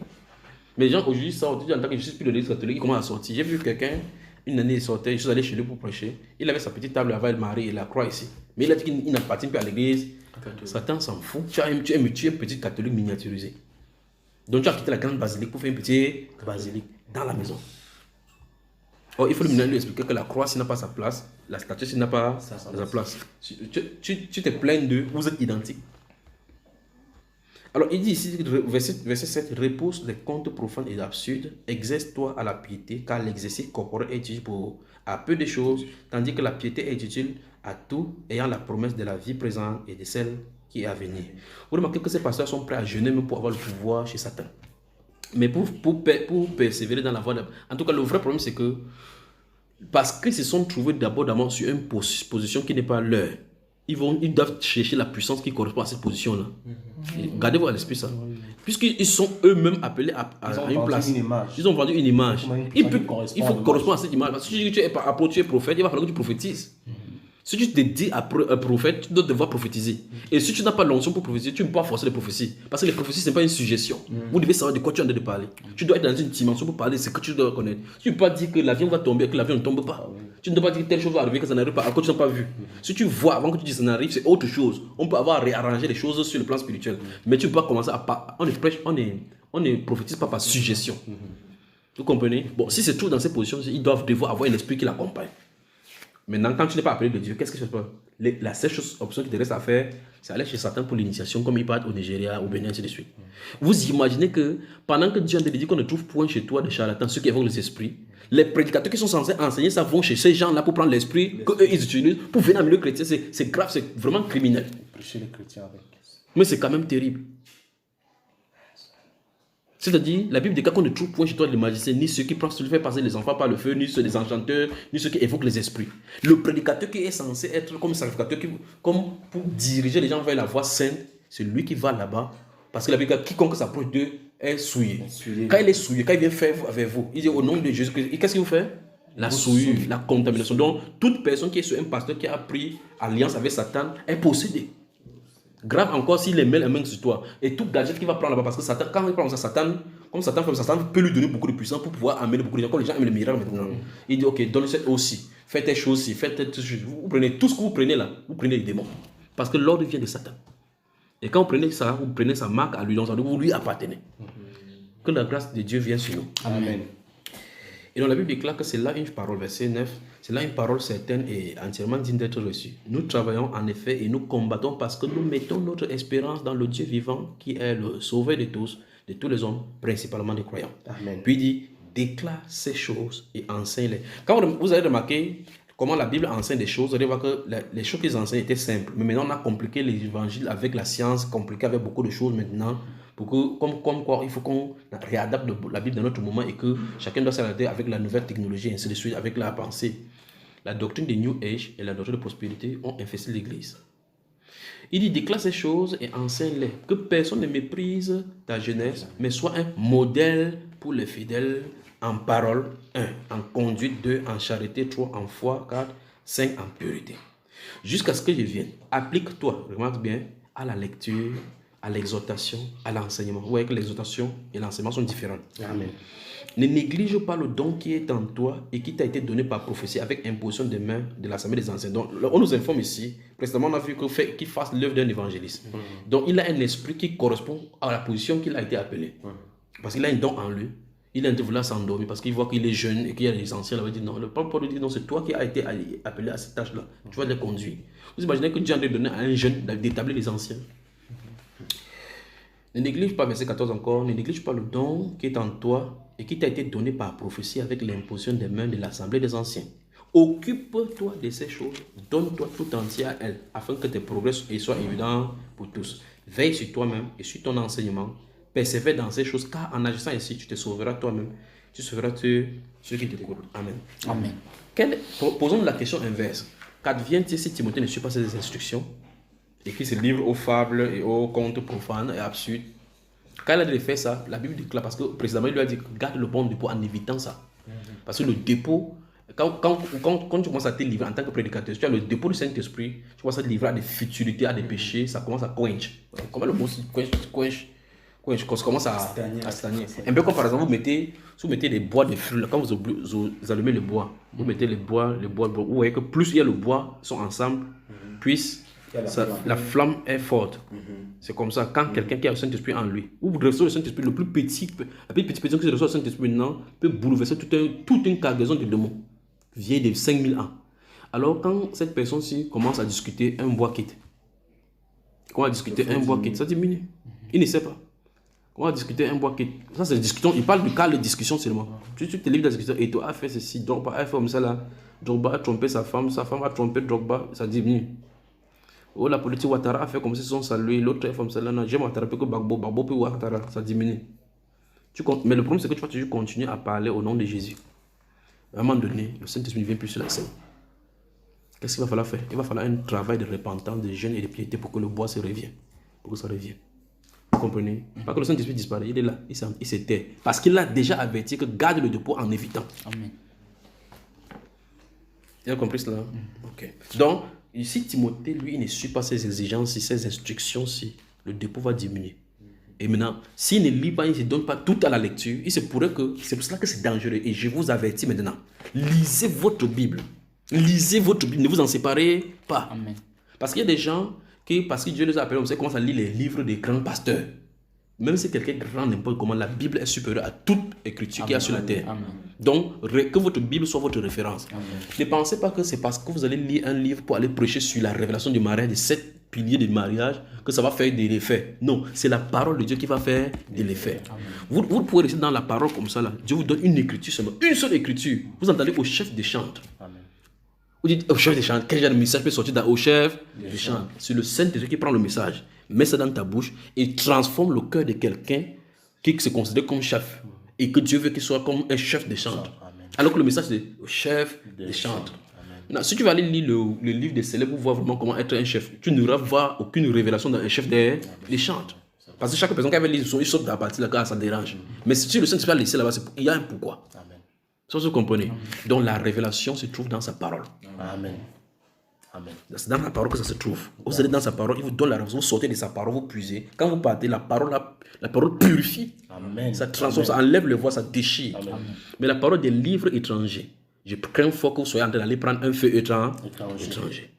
Mais les gens aujourd'hui sortent, en tant que je suis plus de l'église catholique, ils commencent à sortir. J'ai vu quelqu'un, une année il sortait, je suis allé chez lui pour prêcher. Il avait sa petite table avec Marie et la croix ici. Mais il a dit qu'il n'appartient plus à l'église. Satan s'en fout. Tu es un petit catholique miniaturisé. Donc tu as quitté la grande basilique pour faire une petite basilique dans la maison. Or, il faut lui expliquer que la croix, s'il n'a pas sa place, la statue, s'il n'a pas sa place. Tu te plains d'eux, vous êtes identiques. Alors, il dit ici, verset 7, repose les contes profanes et absurdes, exerce-toi à la piété, car l'exercice corporel est utile à peu de choses, tandis que la piété est utile à tout, ayant la promesse de la vie présente et de celle qui est à venir. Vous remarquez que ces pasteurs sont prêts à jeûner même pour avoir le pouvoir chez Satan. Mais pour persévérer dans la voie de... En tout cas, le vrai problème, c'est que parce qu'ils se sont trouvés d'abord sur une position qui n'est pas leur, ils doivent chercher la puissance qui correspond à cette position-là. Gardez-vous à l'esprit ça. Puisqu'ils sont eux-mêmes appelés à une place. Ils ont vendu une image. Il faut correspondre à cette image. Parce que si tu es apôtre, tu es prophète, il va falloir que tu prophétises. Si tu te dis prophète, tu dois devoir prophétiser. Et si tu n'as pas l'onction pour prophétiser, tu ne peux pas forcer les prophéties. Parce que les prophéties, ce n'est pas une suggestion. Vous devez savoir de quoi tu es en train de parler. Tu dois être dans une dimension pour parler de ce que tu dois connaître. Tu ne peux pas dire que l'avion va tomber et que l'avion ne tombe pas. Tu ne dois pas dire que telle chose va arriver, que ça n'arrive pas, alors que tu n'as pas vu. Si tu vois avant que tu dises que ça n'arrive, c'est autre chose. On peut avoir réarrangé les choses sur le plan spirituel. Mais tu ne peux pas commencer à... On ne prophétise pas par suggestion. Vous comprenez? Bon, si c'est tout dans ces positions, ils doivent devoir avoir un esprit qui l'accompagne. Maintenant, quand tu n'es pas appelé de Dieu, qu'est-ce que tu fais? La seule option qui te reste à faire, c'est aller chez Satan pour l'initiation, comme ils partent au Nigeria, au Bénin, ainsi de suite. Vous imaginez que pendant que Dieu a dit qu'on ne trouve point chez toi de charlatans, ceux qui évoquent les esprits, les prédicateurs qui sont censés enseigner ça vont chez ces gens-là pour prendre l'esprit qu'eux ils utilisent pour venir dans le milieu chrétien. C'est grave, c'est vraiment criminel. Prêcher les chrétiens avec. Mais c'est quand même terrible. C'est-à-dire, la Bible dit qu'on ne trouve point chez toi les magiciens, ni ceux qui font passer les enfants par le feu, ni ceux des enchanteurs, ni ceux qui évoquent les esprits. Le prédicateur qui est censé être comme sacrificateur, comme pour diriger les gens vers la voie sainte, c'est lui qui va là-bas. Parce que la Bible dit quiconque s'approche d'eux est souillé. Quand il est souillé, quand il vient faire avec vous, il dit au nom de Jésus-Christ. Et qu'est-ce qu'il vous fait? La souillure, la contamination. Donc, toute personne qui est sur un pasteur qui a pris alliance avec Satan est possédée. Grave encore s'il met les mains sur toi. Et tout gadget qu'il va prendre là-bas, parce que Satan, quand il prend ça, Satan peut lui donner beaucoup de puissance pour pouvoir amener beaucoup de gens. Quand les gens aiment les miracles maintenant, il dit ok, donne cette aussi, faites telle chose aussi, faites telle chose. Vous prenez tout ce que vous prenez là, vous prenez les démons. Parce que l'ordre vient de Satan. Et quand vous prenez ça, vous prenez sa marque à lui, donc vous lui appartenez. Que la grâce de Dieu vienne sur nous. Amen. Et donc la Bible déclare que c'est là une parole, verset 9, c'est là une parole certaine et entièrement digne d'être reçue. Nous travaillons en effet et nous combattons parce que nous mettons notre espérance dans le Dieu vivant qui est le sauveur de tous les hommes, principalement des croyants. Amen. Puis il dit, déclare ces choses et enseigne-les. Quand vous avez remarqué comment la Bible enseigne des choses, vous allez voir que les choses qu'ils enseignent étaient simples. Mais maintenant, on a compliqué les évangiles avec la science, compliqué avec beaucoup de choses maintenant. Pour que, comme quoi, il faut qu'on réadapte la Bible dans notre moment et que chacun doit s'adapter avec la nouvelle technologie et ainsi de suite, avec la pensée. La doctrine du New Age et la doctrine de prospérité ont infesté l'Église. Il dit, déclare ces choses et enseigne-les. Que personne ne méprise ta jeunesse, mais sois un modèle pour les fidèles en parole, 1, en conduite, 2, en charité, 3, en foi, 4, 5, en purité. Jusqu'à ce que je vienne, applique-toi, remarque bien, à la lecture, à l'exhortation, à l'enseignement. Vous voyez que l'exhortation et l'enseignement sont différents. Amen. Ne néglige pas le don qui est en toi et qui t'a été donné par prophétie avec imposition des mains de l'Assemblée des anciens. Donc, on nous informe ici, précédemment, on a vu qu'il fasse l'œuvre d'un évangéliste. Donc, il a un esprit qui correspond à la position qu'il a été appelé. Parce qu'il a un don en lui. Il a de vouloir s'endormir parce qu'il voit qu'il est jeune et qu'il y a des anciens. Il va dire non, le propre Paul dit non, c'est toi qui as été appelé à cette tâche-là. Tu vas les conduire. Vous imaginez que Dieu a donné à un jeune d'établir les anciens. Ne néglige pas, verset 14 encore, ne néglige pas le don qui est en toi et qui t'a été donné par prophétie avec l'imposition des mains de l'Assemblée des anciens. Occupe-toi de ces choses, donne-toi tout entier à elles, afin que tes progrès soient évidents pour tous. Veille sur toi-même et sur ton enseignement, persévère dans ces choses, car en agissant ainsi, tu te sauveras toi-même, tu sauveras ceux qui te courent. Amen. Amen. Posons la question inverse. Qu'advient-il si Timothée ne suit pas ces instructions? Écrit ce livre aux fables et aux contes profanes et absurdes. Quand il a fait ça, la Bible déclare, parce que précédemment il lui a dit garde le bon dépôt en évitant ça. Parce que le dépôt, quand tu commences à te livrer en tant que prédicateur, tu as le dépôt du Saint-Esprit, tu commences à te livrer à des futilités, à des péchés, ça commence à quench. Comment le mot quench? Ça commence à stagner. Un peu comme par exemple, vous mettez des bois de fruits, quand vous allumez le bois, vous mettez les bois, vous voyez que plus il y a le bois, sont ensemble, plus la flamme est forte. C'est comme ça, quand quelqu'un qui a le Saint-Esprit en lui, ou vous recevez le Saint-Esprit, le plus petit, la plus petite personne qui reçoit le Saint-Esprit maintenant, peut bouleverser toute une cargaison de démons, vieille de 5000 ans. Alors quand cette personne-ci commence à discuter, un bois quitte. Comment discuter un bois quitte, ça diminue. Il ne sait pas. Comment discuter un bois quitte. Ça c'est discussion, il parle du cas de discussion seulement. Tu te livres dans la discussion, et toi a fait ceci, Drogba a fait comme ça là, Drogba a trompé sa femme a trompé Drogba, ça diminue. Oh, la politique Ouattara a fait comme si son salut, l'autre est comme ça là, j'aime Ouattara plus que Bagbo puis Ouattara, ça diminue. Mais le problème c'est que tu vas toujours continuer à parler au nom de Jésus. À un moment donné, le Saint-Esprit ne vient plus sur la scène. Qu'est-ce qu'il va falloir faire? Il va falloir un travail de repentance, de jeûne et de piété pour que le bois se revienne. Pour que ça revienne. Vous comprenez? Pas que le Saint-Esprit disparaît, il est là, il se tait. Parce qu'il a déjà averti que garde le dépôt en évitant. Amen. Tu as compris cela? Ok. Donc, ici, Timothée, lui, il ne suit pas ces exigences, ces instructions-ci. Le dépôt va diminuer. Et maintenant, s'il ne lit pas, il ne se donne pas tout à la lecture, il se pourrait que, c'est pour cela que c'est dangereux. Et je vous avertis maintenant, lisez votre Bible. Lisez votre Bible, ne vous en séparez pas. Amen. Parce qu'il y a des gens qui, parce que Dieu les a appelés, on sait, commencent à lire les livres des grands pasteurs. Même si quelqu'un grand n'importe comment, la Bible est supérieure à toute écriture qu'il y a sur la terre. Amen. Donc, que votre Bible soit votre référence. Amen. Ne pensez pas que c'est parce que vous allez lire un livre pour aller prêcher sur la révélation du mariage, des 7 piliers du mariage, que ça va faire de l'effet. Non, c'est la parole de Dieu qui va faire de l'effet. Vous pouvez rester dans la parole comme ça. Là. Dieu vous donne une écriture seulement, une seule écriture. Vous entendez au chef des chantres. Vous dites au chef des chantres, quel genre de message peut sortir au chef des chantres? C'est le Saint-Esprit qui prend le message, met ça dans ta bouche et transforme le cœur de quelqu'un qui se considère comme chef et que Dieu veut qu'il soit comme un chef des chantres. Alors que le message c'est au chef des chantres. Maintenant, si tu vas aller lire le livre des célèbres pour voir vraiment comment être un chef, tu n'auras voir aucune révélation dans un chef des chantres. Parce que chaque personne qui avait lu il saute dans la partie là, ça dérange. Mais si le Saint-Esprit a laissé là-bas, il y a un pourquoi. Ça, vous comprenez. Donc la révélation se trouve dans sa parole. Amen. C'est dans la parole que ça se trouve. Vous allez dans sa parole, il vous donne la révélation, vous sortez de sa parole, vous puisez. Quand vous partez, la parole purifie. Amen. Ça transforme, ça enlève le voix, ça déchire. Amen. Mais la parole des livres étrangers, je crains fort que vous soyez en train d'aller prendre un feu étranger.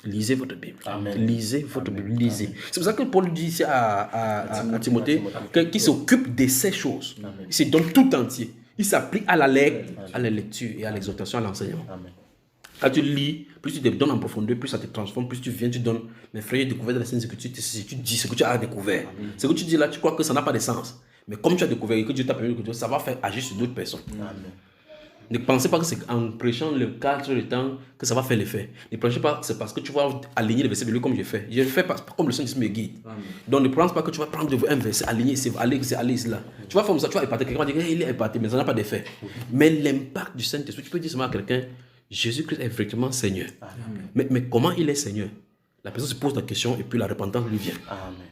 Lisez votre Bible. Amen. Lisez votre Bible. Lisez. C'est pour ça que Paul dit ici à Timothée qu'il s'occupe de ces choses. Il se donne tout entier. Il s'applique à la lecture et à l'exhortation, à l'enseignement. Quand tu lis, plus tu te donnes en profondeur, plus ça te transforme, plus tu viens, tu donnes. Mes frères, j'ai découvert dans la Sainte Écriture, tu dis ce que tu as découvert. Ce que tu dis là, tu crois que ça n'a pas de sens. Mais comme tu as découvert et que Dieu t'a permis de ça va faire agir sur d'autres personnes. Amen. Ne pensez pas que c'est en prêchant le 4 heures de temps que ça va faire l'effet. Ne pensez pas que c'est parce que tu vas aligner les versets bibliques comme j'ai fait. Je fais pas comme le Saint-Esprit me guide. Donc ne pense pas que tu vas prendre un verset, aligner, c'est aller là. Tu vas faire ça, tu vas épater. Quelqu'un va dire il est épaté, mais ça n'a pas d'effet. Mais l'impact du Saint-Esprit, tu peux dire seulement à quelqu'un, Jésus-Christ est effectivement Seigneur. Mais comment il est Seigneur? La personne se pose la question et puis la repentance lui vient. Amen.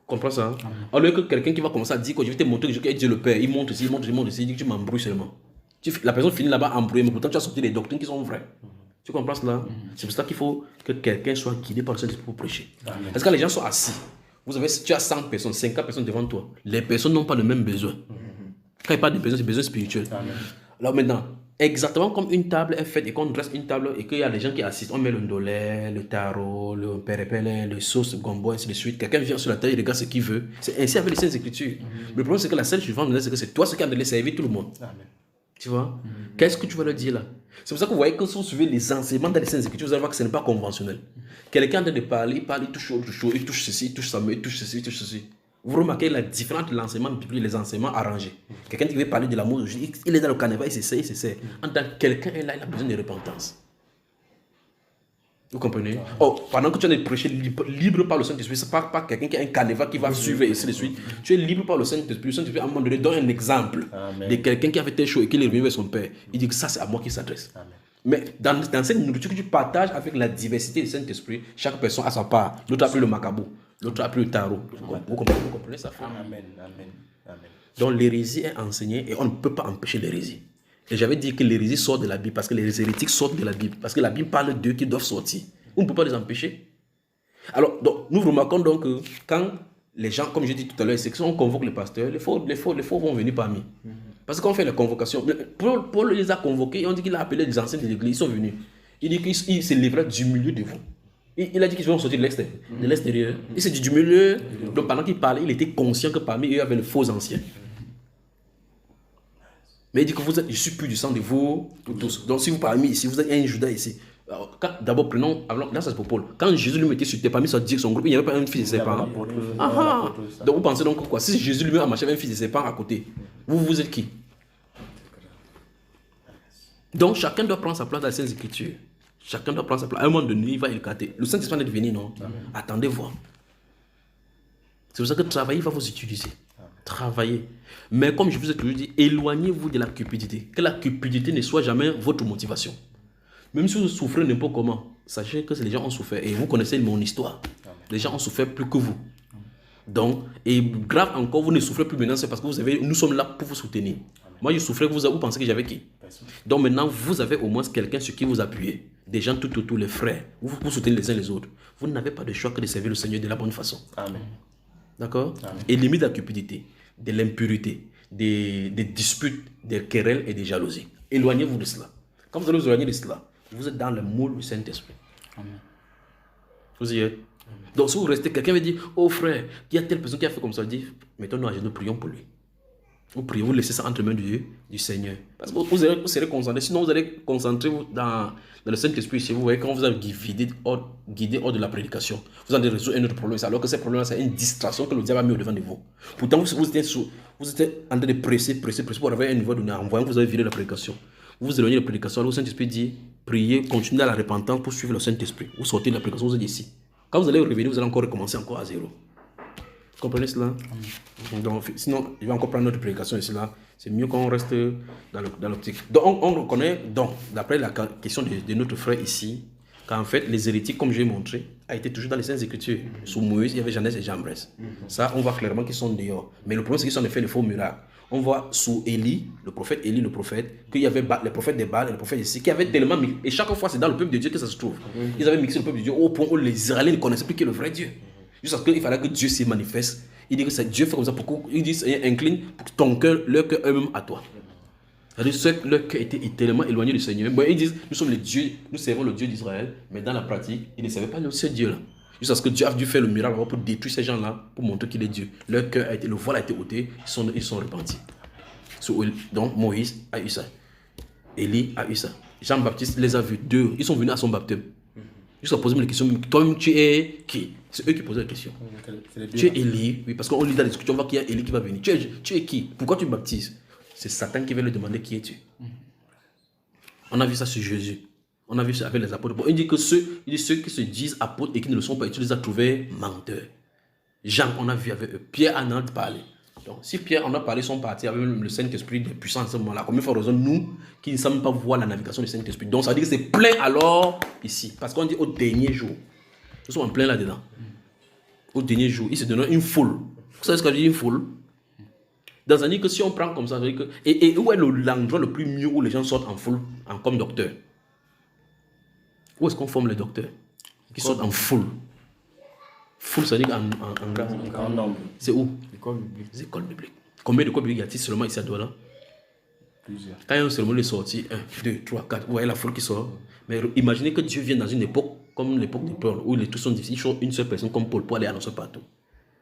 Comprends ça? Au lieu que quelqu'un qui va commencer à dire que je vais te montrer que je suis Dieu le Père, il monte ici, il dit que tu m'embrouilles seulement. La personne finit là-bas embrouillée, mais pourtant tu as sorti des doctrines qui sont vraies. Tu comprends cela? C'est pour ça qu'il faut que quelqu'un soit guidé par le Saint-Esprit pour prêcher. Parce que les gens sont assis. Tu as 100 personnes, 50 personnes devant toi. Les personnes n'ont pas le même besoin. Quand il parle de besoin, c'est besoin spirituel. Alors maintenant, exactement comme une table est faite et qu'on dresse une table et qu'il y a des gens qui assistent, on met le ndolé, le taro, le pérépélé, le sauce, le gombo, ainsi de suite. Quelqu'un vient sur la table, il regarde ce qu'il veut. C'est ainsi avec les Saintes Écritures. Le problème, c'est que la seule chose c'est que c'est toi ce qui a de servir tout le monde. Amen. Tu vois? Qu'est-ce que tu vas leur dire là? C'est pour ça que vous voyez que si vous suivez les enseignements dans les Saintes Écritures, vous allez voir que ce n'est pas conventionnel. Quelqu'un de parler, il parle, il touche autre chose, il touche ceci, il touche ça, il touche ceci, il touche ceci. Vous remarquez la différence de l'enseignement biblique et les enseignements arrangés. Quelqu'un qui veut parler de l'amour, il est dans le carnaval, il s'essaie. En tant que quelqu'un est là, il a besoin de repentance. Vous comprenez? Oh, pendant que tu es en train de prêcher libre par le Saint-Esprit, ce n'est pas quelqu'un qui a un carnaval qui va suivre et ainsi de suite. Tu es libre par le Saint-Esprit. Le Saint-Esprit, à un moment donné, donne un exemple de quelqu'un qui avait été chaud et qui est revenu vers son Père. Il dit que ça, c'est à moi qui s'adresse. Mais dans cette nourriture que tu partages avec la diversité du Saint-Esprit, chaque personne a sa part. L'autre a pris le macabou, l'autre a pris le tarot. Vous comprenez ça, frère? Amen. Donc l'hérésie est enseignée et on ne peut pas empêcher l'hérésie. Et j'avais dit que l'hérésie sort de la Bible parce que les hérétiques sortent de la Bible. Parce que la Bible parle d'eux qui doivent sortir. On ne peut pas les empêcher. Alors, donc, nous remarquons donc que quand les gens, comme je dis tout à l'heure, c'est que si on convoque les pasteurs, les faux vont venir parmi. Parce qu'on fait la convocation. Paul les a convoqués et on dit qu'il a appelé les anciens de l'église. Ils sont venus. Il dit qu'il se lèvera du milieu de vous. Il a dit qu'ils vont sortir de l'extérieur. Il s'est dit du milieu. Donc pendant qu'il parlait, il était conscient que parmi eux, il y avait les faux anciens. Mais il dit que je suis plus du sang de vous tous. Donc si vous parmi ici, vous êtes un Judas ici. D'abord prenons, là ça c'est pour Paul. Quand Jésus lui mettait sur terre, parmi son groupe, il n'y avait pas un fils de serpent. Donc vous pensez donc quoi? Si Jésus lui a marché avec un fils de serpent à côté, vous êtes qui? Donc chacun doit prendre sa place dans les Saintes Écritures. Chacun doit prendre sa place. À un moment donné, il va écarter. Le Saint-Esprit est venu, non? Attendez voir. C'est pour ça que travailler va vous utiliser. Travaillez. Mais comme je vous ai toujours dit, éloignez-vous de la cupidité. Que la cupidité ne soit jamais votre motivation. Même si vous souffrez n'importe comment, sachez que les gens ont souffert. Et vous connaissez mon histoire. Les gens ont souffert plus que vous. Donc, et grave encore, vous ne souffrez plus maintenant, c'est parce que nous sommes là pour vous soutenir. Moi, je souffrais, vous pensez que j'avais qui? Donc maintenant, vous avez au moins quelqu'un sur qui vous appuyez. Des gens tout autour, les frères. Vous soutenez les uns les autres. Vous n'avez pas de choix que de servir le Seigneur de la bonne façon. Amen. D'accord? Éliminez la cupidité, de l'impurité, des disputes, des querelles et des jalousies. Éloignez-vous de cela. Quand vous allez vous éloigner de cela, vous êtes dans le moule du Saint-Esprit. Vous y êtes. Donc si vous restez, quelqu'un va dire, oh frère, il y a telle personne qui a fait comme ça, dit, mettons-nous à genoux, prions pour lui. Vous priez, vous laissez ça entre les mains du Seigneur. Parce que vous serez concentré, sinon vous allez concentrer dans le Saint-Esprit chez vous. Vous voyez, quand vous allez guider hors de la prédication, vous allez résoudre un autre problème, alors que ce problème-là, c'est une distraction que le diable a mis au devant de vous. Pourtant, vous étiez en train de presser pour avoir un niveau donné, en voyant que vous avez viré la prédication. Vous éloignez de la prédication, alors le Saint-Esprit dit, priez, continuez à la repentance pour suivre le Saint-Esprit. Vous sortez de la prédication, vous êtes ici. Quand vous allez revenir, vous allez encore recommencer encore à zéro. Vous comprenez cela? Donc, sinon, il va encore prendre notre prédication ici là. C'est mieux qu'on reste dans l'optique. Donc, on reconnaît, donc, d'après la question de notre frère ici, qu'en fait, les hérétiques, comme je l'ai montré, a été toujours dans les Saintes Écritures. Sous Moïse, il y avait Jeannès et Jambres. Ça, on voit clairement qu'ils sont dehors. Mais le problème, c'est qu'ils sont en effet les faux miracles. On voit sous Élie, le prophète, qu'il y avait les prophètes des Baal et les prophètes ici, qui avaient tellement mixé. Et chaque fois, c'est dans le peuple de Dieu que ça se trouve. Ils avaient mixé le peuple de Dieu au point où les Israéliens ne connaissaient plus qui est le vrai Dieu. Jusqu'à ce qu'il fallait que Dieu s'y manifeste. Il dit que c'est Dieu fait comme ça. Pourquoi il dit incline ton cœur, leur cœur eux-mêmes à toi. C'est-à-dire que leur cœur était tellement éloigné du Seigneur. Bon, ils disent, nous sommes les dieux, nous servons le Dieu d'Israël, mais dans la pratique, ils ne servaient pas ce Dieu-là. Jusqu'à ce que Dieu a dû faire le miracle pour détruire ces gens-là, pour montrer qu'il est Dieu. Leur cœur a été, le voile a été ôté, ils sont repentis. Donc Moïse a eu ça. Élie a eu ça. Jean-Baptiste les a vus, 2. Ils sont venus à son baptême. Ils se sont posé les questions. Toi-même, tu es qui? C'est eux qui posaient la question. Tu es Élie. Oui, parce qu'on lit dans les discussions, on voit qu'il y a Élie qui va venir. Tu es qui? Pourquoi tu baptises? C'est Satan qui va lui demander qui es-tu. On a vu ça sur Jésus. On a vu ça avec les apôtres. Bon, il dit que ceux qui se disent apôtres et qui ne le sont pas, tu les as trouvés menteurs. Jean, on a vu avec eux. Pierre en a parlé. Donc, si Pierre en a parlé, sont partis avec le Saint-Esprit de puissance à ce moment-là. Combien de fois raison, nous, qui ne savons pas voir la navigation du Saint-Esprit. Donc, ça veut dire que c'est plein alors ici. Parce qu'on dit au dernier jour. Nous sommes en plein là-dedans. Au dernier jour, il se donne une foule. Vous savez ce que je dis, une foule? Dans un dit que si on prend comme ça, ça veut dire que. Et où est l'endroit le plus mieux où les gens sortent en foule, comme docteur? Où est-ce qu'on forme les docteurs? Qui sortent en foule. Full, ça veut dire en nombre. C'est où? Les écoles bibliques. Combien d'écoles bibliques y a-t-il seulement ici à Douala? Plusieurs. Quand il y a un cérémonie de sortie, 1, 2, 3, 4, vous voyez la foule qui sort. Mais imaginez que Dieu vient dans une époque comme l'époque de Paul, où les trucs sont difficiles. Il faut une seule personne comme Paul pour aller annoncer partout.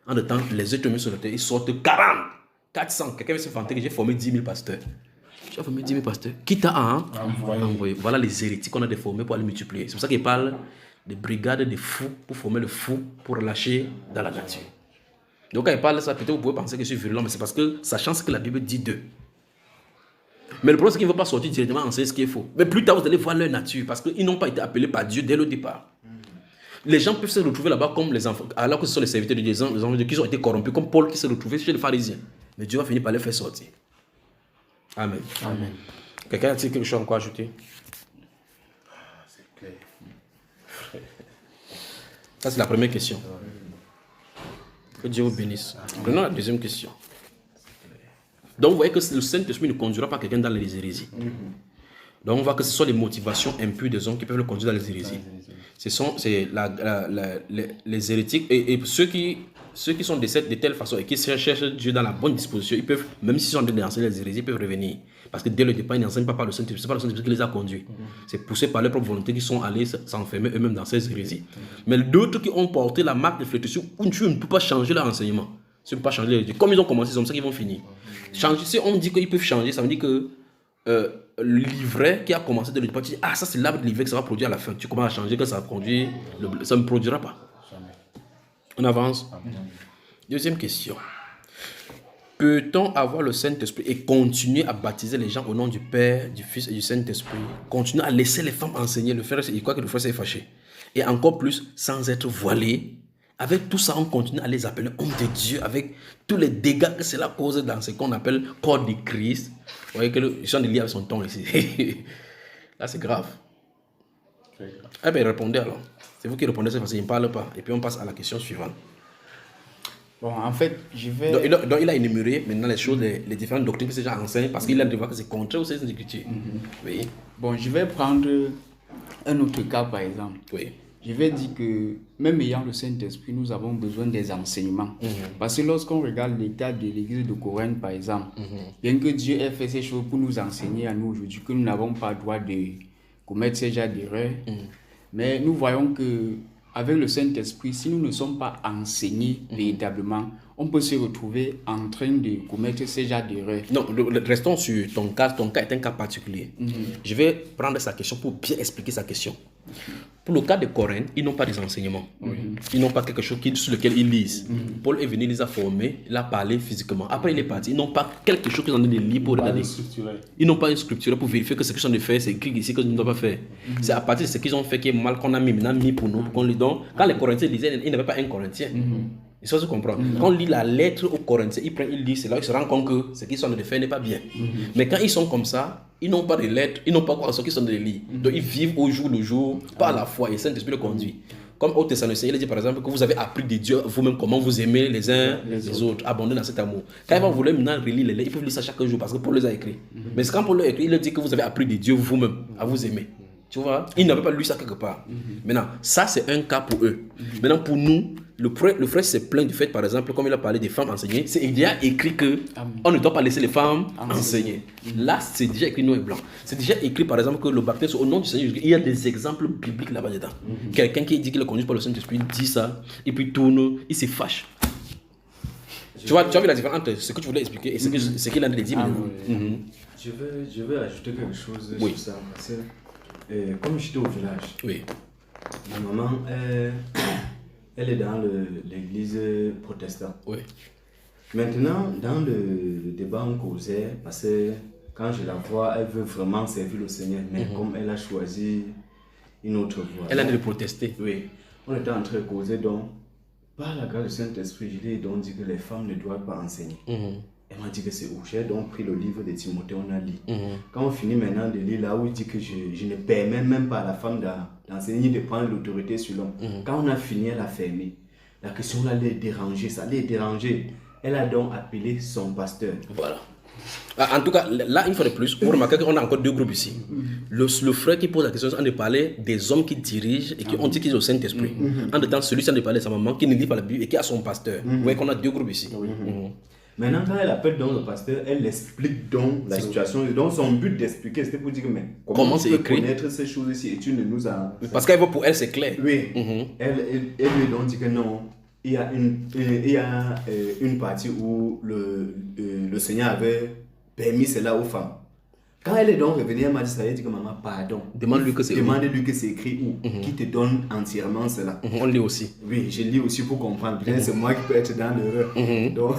En même temps, les êtres humains sur la terre, ils sortent 40, 400. Quelqu'un va se vanter que j'ai formé 10 000 pasteurs. J'ai formé 10 000 pasteurs. Qui t'a envoyé? Voilà les hérétiques qu'on a déformés pour aller multiplier. C'est pour ça qu'il parle des brigades de fous pour former le fou pour relâcher dans la nature. Donc quand il parle de ça, peut-être vous pouvez penser que je suis virulent, mais c'est parce que sachant ce que la Bible dit d'eux. Mais le problème c'est qu'il ne va pas sortir directement enseigner ce qui est faux. Mais plus tard vous allez voir leur nature parce qu'ils n'ont pas été appelés par Dieu dès le départ. Les gens peuvent se retrouver là-bas comme les enfants, alors que ce sont les serviteurs de Dieu, les enfants de Dieu qui ont été corrompus, comme Paul qui s'est retrouvé chez les pharisiens. Mais Dieu va finir par les faire sortir. Amen. Amen. Quelqu'un a-t-il quelque chose encore à ajouter? C'est clair. Ça, c'est la première question. Que Dieu vous bénisse. Prenons la deuxième question. Donc, vous voyez que le Saint-Esprit ne conduira pas quelqu'un dans les hérésies. Donc, on voit que ce sont les motivations impures des hommes qui peuvent le conduire dans les hérésies. Ce sont les hérétiques et ceux qui sont de telle façon et qui cherchent Dieu dans la bonne disposition, ils peuvent, même s'ils sont en train d'enseigner les hérésies, ils peuvent revenir. Parce que dès le départ, ils n'enseignent pas par le Saint-Esprit. Ce n'est pas le Saint-Esprit qui les a conduits. C'est poussé par leur propre volonté qu'ils sont allés s'enfermer eux-mêmes dans ces hérésies. Mais d'autres qui ont porté la marque de flétrissure, où tu ne peux pas changer leur enseignement. Tu ne peux pas changer l'hérésie. Comme ils ont commencé, c'est comme ça qu'ils vont finir. Changer, si on dit qu'ils peuvent changer, ça veut dire que le livret qui a commencé de le départ, tu dis, ah, ça c'est l'arbre de livret que ça va produire à la fin. Tu commences à changer, que ça va produire, ça ne produira pas. On avance. Deuxième question. Peut-on avoir le Saint-Esprit et continuer à baptiser les gens au nom du Père, du Fils et du Saint-Esprit? Continuer à laisser les femmes enseigner. Le frère, il croit que le frère s'est fâché. Et encore plus, sans être voilé. Avec tout ça, on continue à les appeler hommes de Dieu, avec tous les dégâts que cela cause dans ce qu'on appelle corps de Christ. Vous voyez que le chant de Lia avec son ton ici. Là, c'est grave. Eh bien, répondez alors. C'est vous qui répondez, c'est parce qu'il ne parle pas. Et puis, on passe à la question suivante. Bon, en fait, je vais... Donc, il a énuméré maintenant les choses, les différentes doctrines que ces gens enseignent, parce qu'il a de voir que c'est contraire aux Écritures. Oui. Bon, je vais prendre un autre cas, par exemple. Oui. Je vais dire que même ayant le Saint-Esprit, nous avons besoin des enseignements. Parce que lorsqu'on regarde l'état de l'église de Corinthe, par exemple, bien que Dieu ait fait ces choses pour nous enseigner à nous aujourd'hui, que nous n'avons pas le droit de commettre ces genres d'erreurs, mais nous voyons que avec le Saint-Esprit, si nous ne sommes pas enseignés véritablement, on peut se retrouver en train de commettre ces genres d'erreurs. Non, restons sur ton cas. Ton cas est un cas particulier. Je vais prendre sa question pour bien expliquer sa question. Pour le cas de Corinthe, ils n'ont pas des enseignements. Ils n'ont pas quelque chose sur lequel ils lisent. Paul est venu, il les a formés, il a parlé physiquement. Après, il est parti. Ils n'ont pas quelque chose qu'ils ont donné de lire pour regarder. Ils n'ont pas une structure pour vérifier que ce qu'ils sont de faire, c'est écrit ici que nous ne doivent pas faire. C'est à partir de ce qu'ils ont fait qui est mal qu'on a mis pour nous, pour qu'on les donne. Quand les Corinthiens lisaient, ils n'avaient pas un Corinthien. Il faut se comprendre. Quand on lit la lettre aux Corinthiens, ils lisent, c'est là qu'ils se rendent compte que ce qu'ils sont de faire n'est pas bien. Mais quand ils sont comme ça, ils n'ont pas de lettres, ils n'ont pas quoi ce qu'ils sont de lire. Donc ils vivent au jour le jour, par la foi, et le Saint-Esprit le conduit. Comme au Thessaloniciens, il dit par exemple que vous avez appris de Dieu vous-même comment vous aimez les uns les autres, abondez dans cet amour. Quand ils vont vouloir maintenant relire les lettres, ils peuvent lire ça chaque jour parce que Paul les a écrits. Mais quand Paul les a écrit, il leur dit que vous avez appris de Dieu vous-même à vous aimer. Tu vois, ils n'avaient pas lu ça quelque part. Maintenant, ça c'est un cas pour eux. Maintenant, pour nous, le frère s'est plaint du fait, par exemple, comme il a parlé des femmes enseignées, c'est déjà écrit que on ne doit pas laisser les femmes enseigner. Là, c'est déjà écrit noir et blanc. C'est déjà écrit, par exemple, que le baptême au nom du Seigneur Jésus. Il y a des exemples bibliques là-bas dedans. Quelqu'un qui dit qu'il est conduit par le Saint-Esprit dit ça, et puis tourne, il se fâche. Tu vois la différence entre ce que tu voulais expliquer et ce qu'il a dit. Je veux ajouter quelque chose sur ça. Parce que, comme j'étais au village, ma maman, elle est dans l'église protestante. Maintenant, dans le débat, on causait, parce que quand je la vois, elle veut vraiment servir le Seigneur, mais comme elle a choisi une autre voie. Elle a de protester. Oui, on était en train de causer, donc, par la grâce du Saint-Esprit, je lui ai donc dit que les femmes ne doivent pas enseigner. Elle m'a dit que c'est où. J'ai donc pris le livre de Timothée, on a lu. Quand on finit maintenant de lire, là où il dit que je ne permets même pas à la femme d'enseigner ni de prendre l'autorité sur l'homme. Quand on a fini, elle a fermé. La question là, allait déranger, ça allait déranger. Elle a donc appelé son pasteur. Voilà. En tout cas, là, une fois de plus, vous remarquez qu'on a encore deux groupes ici. Le frère qui pose la question, on a parlé des hommes qui dirigent et qui ont dit qu'ils ont le Saint-Esprit. En même temps, celui-ci, on a parlé de sa maman qui ne lit pas la Bible et qui a son pasteur. Vous voyez qu'on a deux groupes ici. Maintenant, quand elle appelle donc le pasteur, elle explique donc la situation. Donc, son but d'expliquer, c'était pour dire que, mais comment tu peux connaître ces choses ici et tu ne nous as... Parce qu'elle veut pour elle, c'est clair. Oui. Elle lui donc dit que non. Il y a une partie où le Seigneur avait permis cela aux femmes. Quand elle est donc revenue, elle m'a dit ça, elle dit que maman, pardon. Demande-lui que c'est écrit où, qui te donne entièrement cela. On lit aussi. Oui, je lis aussi pour comprendre. Bien, c'est moi qui peux être dans l'erreur. Donc,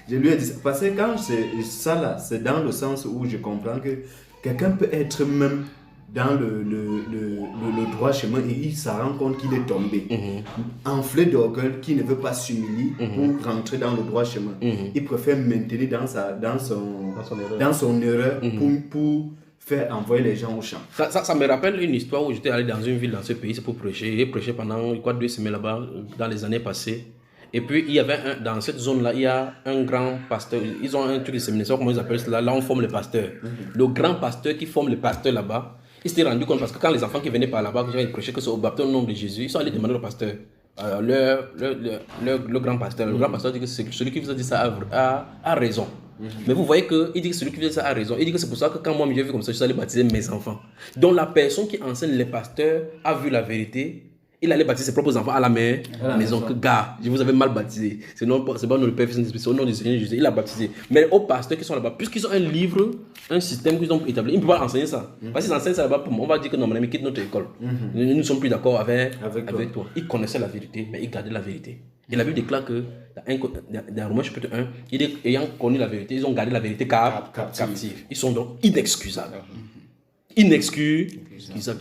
je lui ai dit ça. Parce que quand c'est ça là, c'est dans le sens où je comprends que quelqu'un peut être même dans le droit chemin et il se rend compte qu'il est tombé. Enflé d'orgueil, qui ne veut pas s'humilier pour rentrer dans le droit chemin. Il préfère maintenir dans son erreur pour faire envoyer les gens au champ. Ça me rappelle une histoire où j'étais allé dans une ville dans ce pays, c'est pour prêcher. J'ai prêché pendant 2 semaines là-bas, dans les années passées. Et puis, il y avait dans cette zone-là, il y a un grand pasteur. Ils ont un truc de séminaire, comment ils appellent cela? Là, on forme les pasteurs. Le grand pasteur qui forme les pasteurs là-bas, il s'était rendu compte parce que quand les enfants qui venaient par là-bas, qui avaient prêché que c'est au baptême au nom de Jésus, ils sont allés demander au pasteur, le grand pasteur. Le grand pasteur dit que celui qui vous a dit ça a raison. Mais vous voyez qu'il dit que celui qui vous a dit ça a raison. Il dit que c'est pour ça que quand moi j'ai vu comme ça, je suis allé baptiser mes enfants. Donc la personne qui enseigne les pasteurs a vu la vérité. Il allait baptiser ses propres enfants à la maison. Que gars, je vous avais mal baptisé. C'est pas le nom du Père, c'est au nom du Seigneur Jésus. Il a baptisé. Mais aux pasteurs qui sont là-bas, puisqu'ils ont un livre, un système qu'ils ont établi, ils ne peuvent pas enseigner ça. Parce qu'ils enseignent ça là-bas, on va dire que non, mon ami, quitte notre école. Nous ne sommes plus d'accord avec toi. Ils connaissaient la vérité, mais ils gardaient la vérité. Et la Bible déclare que dans Romains chapitre 1, ayant connu la vérité, ils ont gardé la vérité captive. Ils sont donc inexcusables. Dieu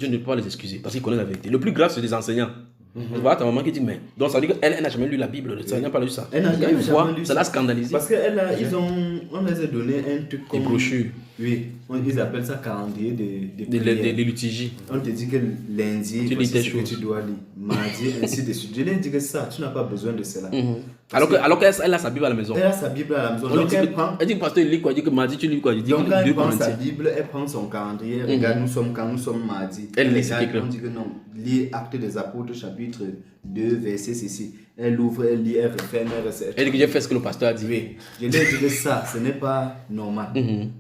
ne peut pas les excuser parce qu'ils connaissent la vérité. Le plus grave, c'est les enseignants. Voilà ta maman qui dit, mais donc ça veut dire qu'elle n'a jamais lu la Bible, le Seigneur n'a pas lu ça. Elle n'a jamais lu ça l'a scandalisé. Parce qu'on les a donné un truc comme... Des brochures. Oui, ils appellent ça calendrier des litiges. On te dit que lundi, c'est ce que tu dois lire. Mardi, ainsi de suite. Je lui ai dit que ça, tu n'as pas besoin de cela. Alors qu'elle a sa Bible à la maison. Elle a sa Bible à la maison. Donc elle dit que pasteur, il lit quoi? Elle dit que mardi, tu lis quoi? Donc quand elle prend sa Bible, elle prend son calendrier. Regarde, quand nous sommes mardi. Elle lit ce qui est On dit que non, lis Actes des Apôtres, chapitre 2, verset ceci. Elle ouvre, elle lit, elle referme, elle recette. Elle dit que j'ai fait ce que le pasteur a dit. Oui, je lui ai dit que ça, ce n'est pas normal.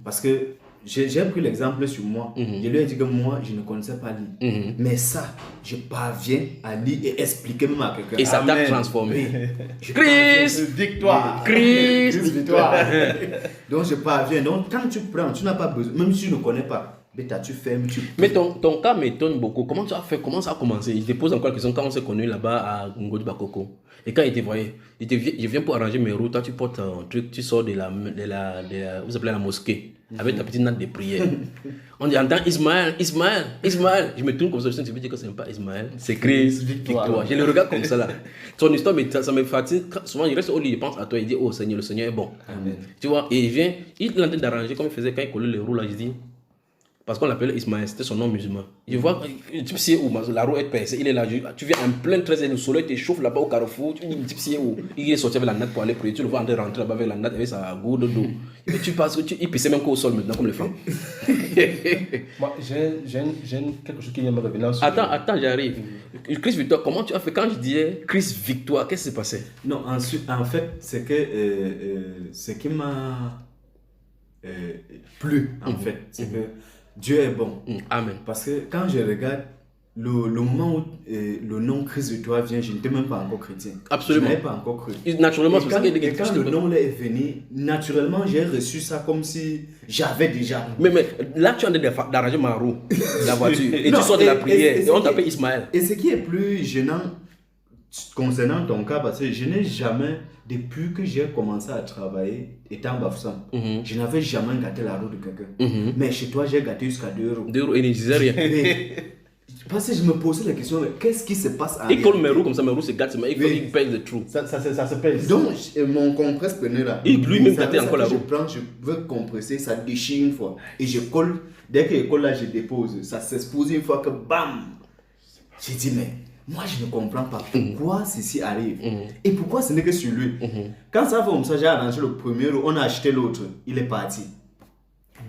Parce que j'ai pris l'exemple sur moi. Je lui ai dit que moi, je ne connaissais pas lire. Mais ça, je parviens à lire et expliquer même à quelqu'un. Et ça t'a transformé. Oui. Christ victoire. Christ victoire. Donc je parviens. Donc quand tu prends, tu n'as pas besoin, même si tu ne connais pas. Tu fermes, Mais ton cas m'étonne beaucoup. Comment tu as fait? Comment ça a commencé? Je te pose encore la question. Quand on s'est connu là-bas à Ngodi Bakoko, et quand il te voyait, je viens pour arranger mes roues. Toi, tu portes un truc, tu sors de la vous appelez la mosquée, avec ta petite natte de prière. On dit, entend Ismaël. Je me tourne comme ça, je me dis que ce n'est pas Ismaël, c'est Christ victoire. Je le regarde comme ça là. Son histoire, ça me fatigue. Souvent, il reste au lit, il pense à toi, il dit, oh Seigneur, le Seigneur est bon. Amen. Tu vois, et il vient, il est en train d'arranger comme il faisait quand il collait les roues là, je dis. Parce qu'on l'appelle Ismaël, c'était son nom musulman. Je vois, tu sais où la roue est percée, il est là, tu viens en plein 13 le soleil te chauffe là-bas au carrefour, tu sais où il est sorti avec la natte pour aller prier, tu le vois en train de rentrer là-bas avec la natte, avec sa gourde d'eau. Tu passes, il pissait même qu'au sol maintenant, comme les femmes. Moi, j'ai quelque chose qui vient me revenir. Attends, j'arrive. Christ Victoire, comment tu as fait quand je disais Christ Victoire, qu'est-ce qui s'est passé? Non, ensuite, en fait, c'est que ce qui m'a plu, en fait, c'est que Dieu est bon. Amen. Parce que quand je regarde le moment où le nom Christ Victoire vient, je n'étais même pas encore chrétien. Absolument. Je n'avais pas encore cru. Naturellement, Et c'est pour ça qu'il y a et quand le nom là est venu, naturellement, j'ai reçu ça comme si j'avais déjà. Mais là, tu es en train d'arranger ma roue, la voiture, et Non, tu sors de la et prière, et on ce qui- t'appelle Ismaël. Et ce qui est plus gênant concernant ton cas, parce que je n'ai jamais, depuis que j'ai commencé à travailler, étant Bafoussam, je n'avais jamais gâté la roue de quelqu'un. Mais chez toi, j'ai gâté jusqu'à 2 euros. 2 euros, et il ne disait rien. Mais, parce que je me posais la question, mais qu'est-ce qui se passe en Il colle réalité? mes roues comme ça, mes roues se gâtent, mais il paye le trou. Ça se pèse. Donc, mon compresse pneu là, Et lui-même ça gâtait veut encore dire la que roue. je prends, je veux compresser, ça déchire une fois. Et je colle, dès que je colle là, je dépose. Ça s'expose une fois que bam! J'ai dit, mais moi je ne comprends pas pourquoi ceci arrive. Et pourquoi ce n'est que sur lui. Quand ça fait comme ça, j'ai arrangé le premier roue, on a acheté l'autre, il est parti.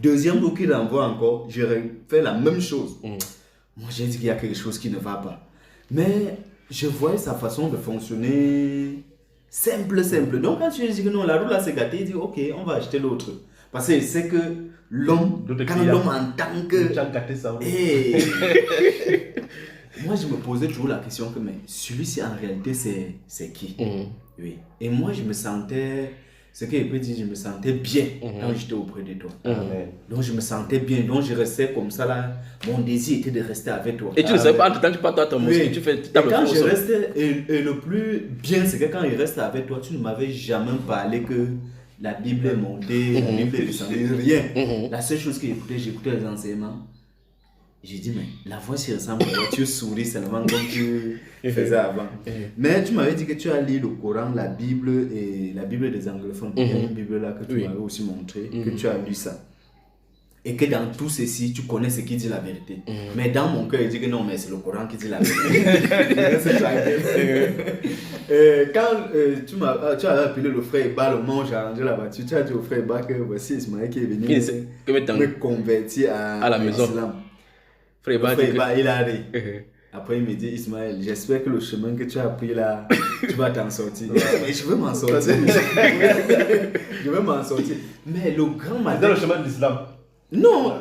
Deuxième roue qu'il renvoie encore, je refais la même chose. Moi j'ai dit qu'il y a quelque chose qui ne va pas. Mais je voyais sa façon de fonctionner simple. Donc quand tu lui dis que non, la roue là c'est gâté, il dit ok, on va acheter l'autre. Parce qu'il sait que l'homme, D'autres quand clients. l'homme entend que... Tu as gâté ça. Hey. Moi, je me posais toujours la question que, mais celui-ci, en réalité, c'est qui? Oui. Et moi, je me sentais, ce que je peux dire, je me sentais bien quand j'étais auprès de toi. Amen. Donc, je me sentais bien. Donc, je restais comme ça, là. Mon désir était de rester avec toi. Et tu ne savais pas, entre temps, tu pars à ta mosquée, Oui. tu fais Et ta quand je réflexion. restais, et le plus bien, c'est que quand il reste avec toi, tu ne m'avais jamais parlé que la Bible est montée, la Bible est descendue, rien. La seule chose que j'écoutais les enseignements. J'ai dit, mais la voix s'y ressemble, tu souris seulement comme tu faisais avant. Mais tu m'avais dit que tu as lu le Coran, la Bible et la Bible des anglophones. Il y a une Bible là que tu m'avais aussi montré, que tu as lu ça. Et que dans tout ceci, tu connais ce qui dit la vérité. Mais dans mon cœur, il dit que non, mais c'est le Coran qui dit la vérité. C'est tranquille. Quand tu as appelé le frère Iba, le moment où j'ai arrangé la voiture, tu as dit au frère Iba que voici Ismaël qui est venu me convertir à la maison. l'islam. Frère Le frère Iba, Iba, il a ri. Après, il me dit, Ismaël, j'espère que le chemin que tu as pris là, tu vas t'en sortir. Mais je veux m'en sortir. Je veux m'en sortir. Mais le grand C'est matin. dans le chemin de l'islam. Non,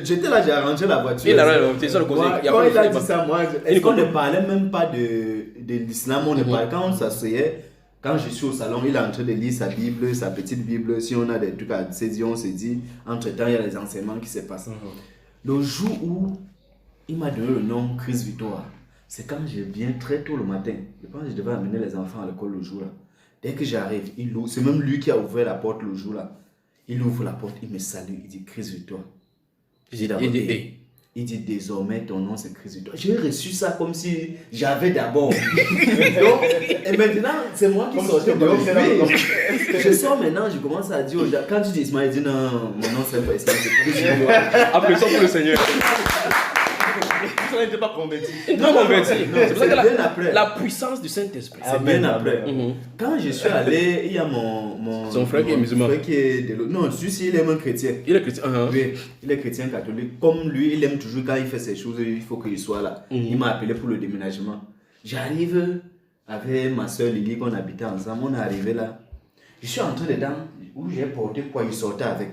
j'étais là, j'ai arrangé la voiture. Il a arrangé, c'est le conseil. Moi, Il y a quand pas de il a frère dit ça, moi, est-ce qu'on ne parlait même pas de l'islam? On ne parlait, quand on s'asseyait, quand je suis au salon, il est en train de lire sa Bible, sa petite Bible. Si on a des trucs à se dire, on se dit, entre-temps, il y a les enseignements qui se passent. Le jour où il m'a donné le nom Chris Victoire, c'est quand je viens très tôt le matin. Je pense que je devais amener les enfants à l'école le jour là. Dès que j'arrive, c'est même lui qui a ouvert la porte le jour là. Il ouvre la porte, il me salue, il dit Chris Victoire. Je dis d'abord, Il dit, hey. Il dit désormais ton nom c'est Chris Victoire. J'ai reçu ça comme si j'avais d'abord. Et maintenant c'est moi qui sortais de l'office. Je sors maintenant, je commence à dire aux gens, quand tu dis Ismaël, il dit non, mon nom c'est pas Ismaël, c'est Chris Victoire. Applaudissons pour le Seigneur. Tu n'étais pas converti. Non, converti. C'est pour ça que bien après. la puissance du Saint-Esprit. C'est bien après. Quand je suis allé, il y a Son frère qui est musulman. frère qui est de l'autre. Non, celui-ci, il est même chrétien. Il est chrétien. Oui, il est chrétien catholique. Comme lui, il aime toujours quand il fait ces choses, il faut qu'il soit là. Il m'a appelé pour le déménagement. J'arrive avec ma soeur Lily, qu'on habitait ensemble. On est arrivé là. Je suis entré dedans, où j'ai porté quoi, il sortait avec.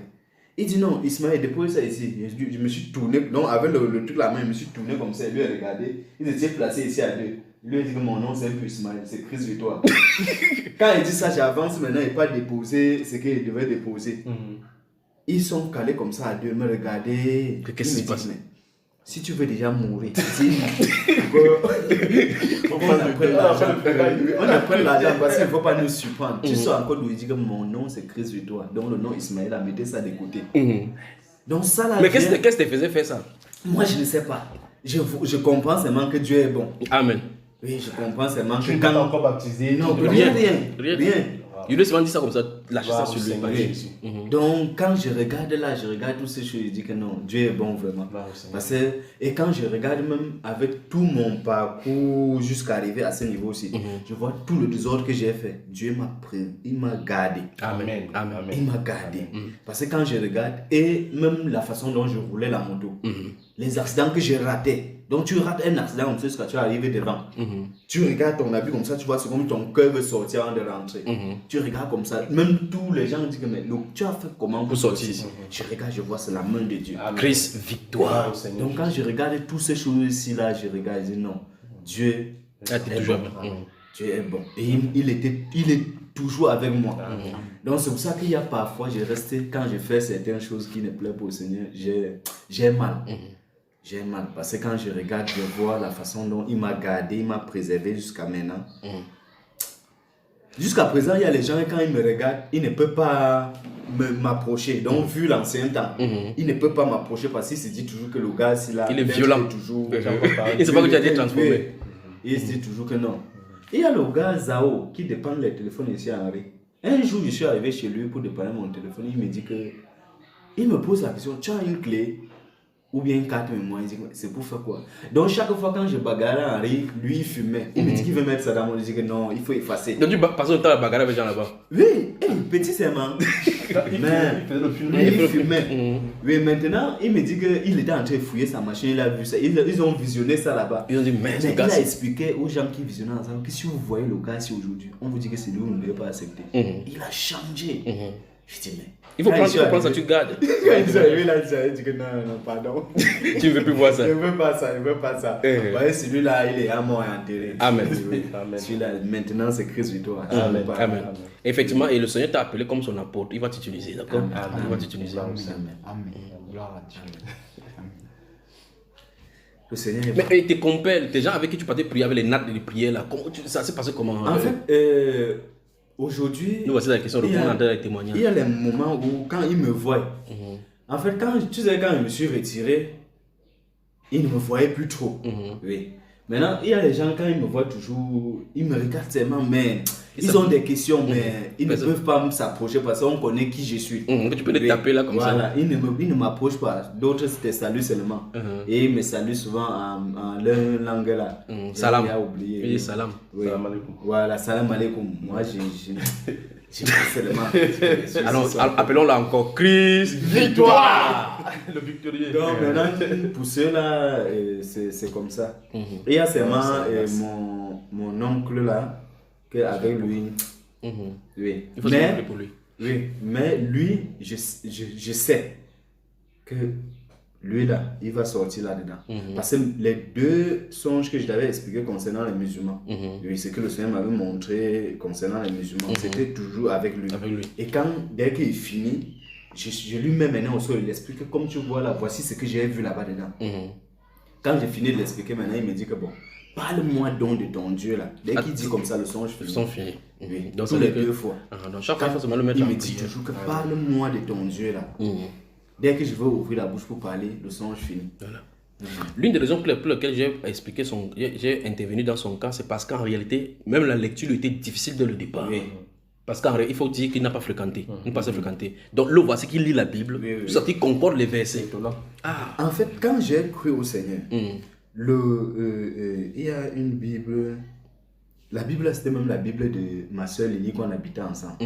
Il dit non, Ismaël, dépose ça ici. Je me suis tourné, non, avec le truc là-main, je me suis tourné comme ça, lui a regardé. Il était placé ici à deux. Il lui a dit que mon nom c'est un peu Ismaël, c'est Chris Victoire. Quand il dit ça, j'avance maintenant, il pas déposer ce qu'il devait déposer. Ils sont calés comme ça à deux, me regarder. Qu'est-ce qui se passe? Si tu veux déjà mourir, dis on apprenne l'argent parce qu'il ne faut pas nous surprendre. Tu sors encore d'où il dit que mon nom c'est Chris Victoire. Donc le nom Ismaël a mis ça de côté. Donc ça là. Mais qu'est-ce qui te faisait faire ça? Moi je ne sais pas. Je comprends seulement que Dieu est bon. Amen. Oui, je comprends seulement que Tu n'es pas encore baptisé. Non, Rien. rien. Il lui a souvent dit ça comme ça, lâcher ça sur lui. Donc, quand je regarde là, je regarde toutes ces choses, je dis que non, Dieu est bon vraiment. Parce que, et quand je regarde même avec tout mon parcours jusqu'à arriver à ce niveau aussi, je vois tout le désordre que j'ai fait. Dieu m'a pris, il m'a gardé. Amen. Il m'a gardé. Parce que quand je regarde, et même la façon dont je roulais la moto, les accidents que j'ai ratés. Donc tu rates un accident comme ça jusqu'à tu arrives devant. Tu regardes ton habit comme ça, tu vois, c'est comme ton cœur veut sortir avant de rentrer. Tu regardes comme ça, même tous les gens disent que mais tu as fait comment pour sortir sortir? Je regarde, je vois, c'est la main de Dieu. Christ, victoire. Donc quand je regarde toutes ces choses ici là, je regarde, je dis non, Dieu Ah, t'es toujours bon. bon. Dieu est bon. Et il est toujours avec moi. Donc c'est pour ça qu'il y a parfois, je resté, quand je fais certaines choses qui ne plaisent pas au Seigneur, j'ai mal. J'ai mal. Parce que quand je regarde, je vois la façon dont il m'a gardé, il m'a préservé jusqu'à maintenant. Jusqu'à présent, il y a les gens, quand ils me regardent, ils ne peuvent pas m'approcher. Donc, vu l'ancien temps, ils ne peuvent pas m'approcher parce qu'ils se disent toujours que le gars, il est violent. Toujours, Il ne sait pas que tu as été transformé. Il se dit toujours que non. Et il y a le gars Zao qui dépanne les téléphones ici à Henri. Un jour, je suis arrivé chez lui pour dépanner mon téléphone. Il me dit que. Il me pose la question, tu as une clé ou bien une carte mémoire? Il dit, c'est pour faire quoi? Donc, chaque fois quand je bagarrais à Henri, lui, il fumait. Il me dit qu'il veut mettre ça dans mon. Je dis que non, il faut effacer. Donc, tu passes le temps à bagarrer avec les gens là-bas? Oui, petit seulement. Mais il fumait. Oui, maintenant, il me dit qu'il était en train de fouiller sa machine, il a vu ça. Ils ont visionné ça là-bas. Ils ont dit, mais il a expliqué aux gens qui visionnaient ensemble que si vous voyez le gars ici aujourd'hui, on vous dit que c'est lui, vous ne devez pas accepter. Il a changé. Je dis, mais. Il faut prendre ça, tu gardes. Quand il est arrivé là, il dit que non, pardon. Tu ne veux plus voir ça. Je ne veux pas ça, je ne veux pas ça. Voyez, celui-là, il est à mort et enterré. Amen. Celui-là, maintenant, c'est Christ victoire. Amen. Amen. Effectivement, et le Seigneur t'a appelé comme son apôtre. Il va t'utiliser, d'accord? Il va t'utiliser. Amen. Gloire à Dieu. Le Seigneur est Mais tes compères, tes gens avec qui tu partais prier avec les nattes de prière là, ça s'est passé comment? En fait, aujourd'hui, nous voici la question, répondre dans les témoignages. il y a les moments où, quand ils me voient, en fait, quand je me suis retiré, ils ne me voyaient plus trop. Oui. Maintenant, il y a les gens, quand ils me voient toujours, ils me regardent tellement, mais ils ont des questions, mais ils ne peuvent pas s'approcher parce qu'on connaît qui je suis. Tu peux les taper là comme ça. Voilà, ils ne m'approchent pas. D'autres, c'était salut seulement. Et ils me saluent souvent en leur langue là. Salam. J'ai oublié. Oui, salam. Oui. Salam alaikum. Voilà, salam alaikum. Moi, j'ai pas seulement. Alors, appelons-la encore Christ, victoire! Le victorieux. Donc maintenant, pour ceux-là, c'est comme ça. Et il y a seulement mon oncle là, avec lui. Oui. Il faut se rappeler pour lui. Oui, mais lui, je sais que lui là, il va sortir là-dedans. Parce que les deux songes que je t'avais expliqué concernant les musulmans, oui, c'est que le Seigneur m'avait montré concernant les musulmans, c'était toujours avec lui. Et dès qu'il finit, je lui mets maintenant au sol, il explique que comme tu vois là, voici ce que j'ai vu là-bas dedans. Quand j'ai fini de l'expliquer maintenant, il me dit que bon, parle-moi donc de ton Dieu là. Dès qu'il dit comme ça, le songe finit. Sont finis. Oui, Donc, tous les deux fois. Donc chaque fois, il faut se le mettre Il en me dit prière. toujours que parle-moi de ton Dieu là. Dès que je veux ouvrir la bouche pour parler, le songe finit. Voilà. L'une des raisons pour lesquelles j'ai intervenu dans son cas, c'est parce qu'en réalité, même la lecture lui était difficile dès le départ. Oui. Parce qu'il faut dire qu'il n'a pas fréquenté. Il n'a pas assez fréquenté. Donc le voici qu'il lit la Bible, Oui. tout ça, il concorde les versets. En fait, quand j'ai cru au Seigneur, il y a une Bible. La Bible, c'était même la Bible de ma soeur Lily qu'on habitait ensemble.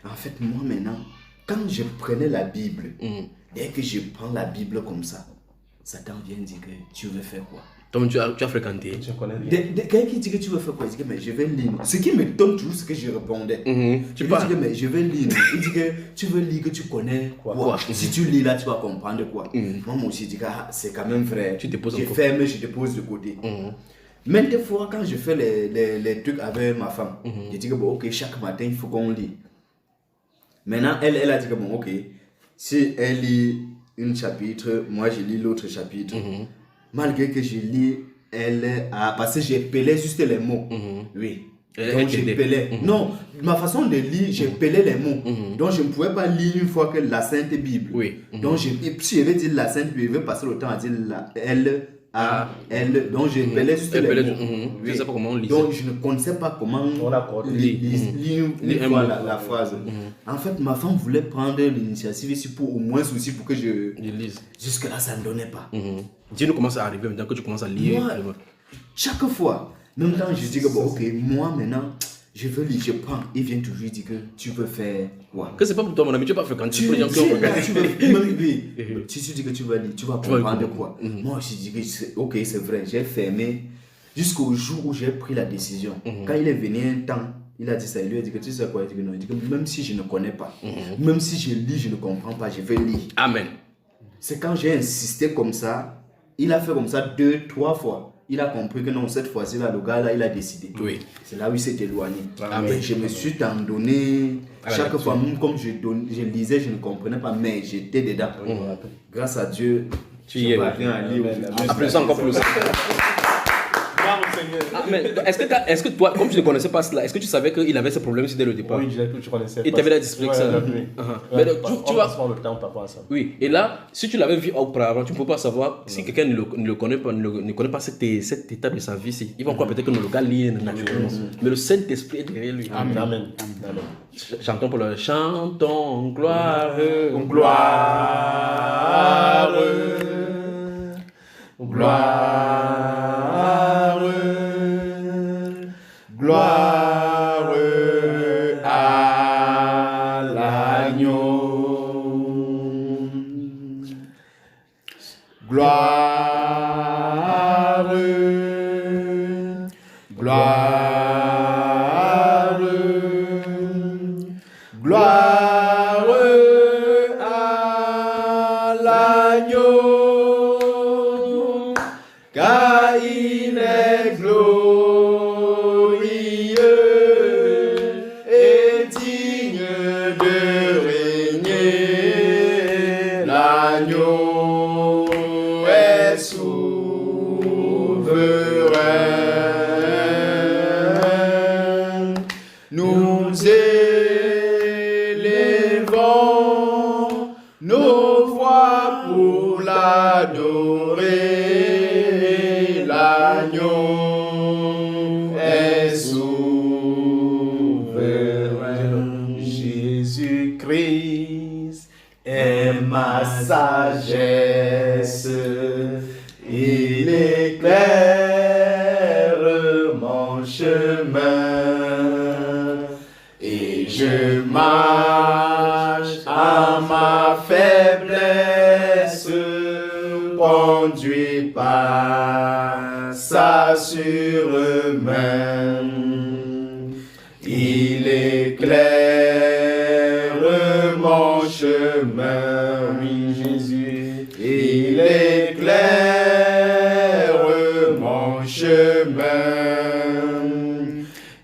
En fait, moi maintenant, quand je prenais la Bible, dès que je prends la Bible comme ça, Satan vient dire que tu veux faire quoi? Donc tu as fréquenté. Je connais rien. Quelqu'un qui dit que tu veux faire quoi? Il dit que mais je vais lire. Ce qui me donne toujours ce que je répondais. Tu Il parles. dit que mais je vais lire. Il dit que tu veux lire que tu connais quoi? Si tu lis là, tu vas comprendre quoi? Moi aussi, je dis que c'est quand même vrai. Tu te poses je en ferme, je te pose de côté. Même des fois, quand je fais les trucs avec ma femme, je dis que bon, ok, chaque matin, il faut qu'on lit. Maintenant, elle a dit que bon, ok, si elle lit un chapitre, moi je lis l'autre chapitre. Malgré que je lis, parce que j'ai pelé juste les mots. Oui. Donc j'ai pelé. Non, ma façon de lire, j'ai pelé les mots. Donc je ne pouvais pas lire une fois que la Sainte Bible. Oui. Donc si je vais dire la Sainte Bible, je vais passer le temps à dire la L. A-L, donc je pelais juste les mots. Je ne sais pas comment on lit. Donc je ne connaissais pas comment lire une fois la phrase. En fait, ma femme voulait prendre l'initiative ici pour au moins aussi pour que je lise. Jusque là, ça ne donnait pas. Dis-nous comment ça arrive maintenant que tu commences à lire. Moi, chaque fois, même quand je dis que bon, ok, moi maintenant, je veux lire, je prends. Il vient toujours dire que tu veux faire quoi? Que c'est pas pour toi, mon ami, tu n'as pas fréquenté. Si tu dis que tu vas lire, tu vas comprendre quoi? Moi, je dis que ok, c'est vrai, j'ai fermé jusqu'au jour où j'ai pris la décision. Quand il est venu un temps, Il a dit ça, il lui a dit que tu sais quoi? Il dit que non. Il dit que même si je ne connais pas, même si je lis, je ne comprends pas, je vais lire. Amen. C'est quand j'ai insisté comme ça, il a fait comme ça 2, 3 fois. Il a compris que non, cette fois-ci, là, le gars, là, il a décidé. Oui. C'est là où il s'est éloigné. Amen. Et je me suis tant donné. Chaque fois, même comme je lisais, je ne comprenais pas, mais j'étais dedans. Grâce à Dieu, Tu es parviens à lire. Applaudissons encore plus. Ah, mais est-ce que toi, comme tu ne connaissais pas cela, est-ce que tu savais qu'il avait ce problème dès le départ? Oui, je connaissais. Il t'avait expliqué ça. Oui. Mais donc, tu vas. le temps par rapport à ça. Oui, et là, si tu l'avais vu auparavant, tu ne peux pas savoir si quelqu'un ne le connaît pas, ne connaît pas cette étape de sa vie. Il va croire peut-être que le gars lit naturellement. Mais le Saint-Esprit est derrière lui. Amen. Amen. Chantons pour le chantons, gloire, Gloire, gloire, gloire à l'agneau. Gloire, gloire, gloire à l'agneau, car il est glorieux et digne de régner. L'agneau est souverain. Nous élevons nos voix pour l'adorer. L'agneau est souverain. Jésus-Christ est ma sagesse. Il éclaire mon chemin. Et je marche à ma faiblesse, conduit par sa sûre main. Il éclaire mon chemin, oui Jésus. Il éclaire mon chemin.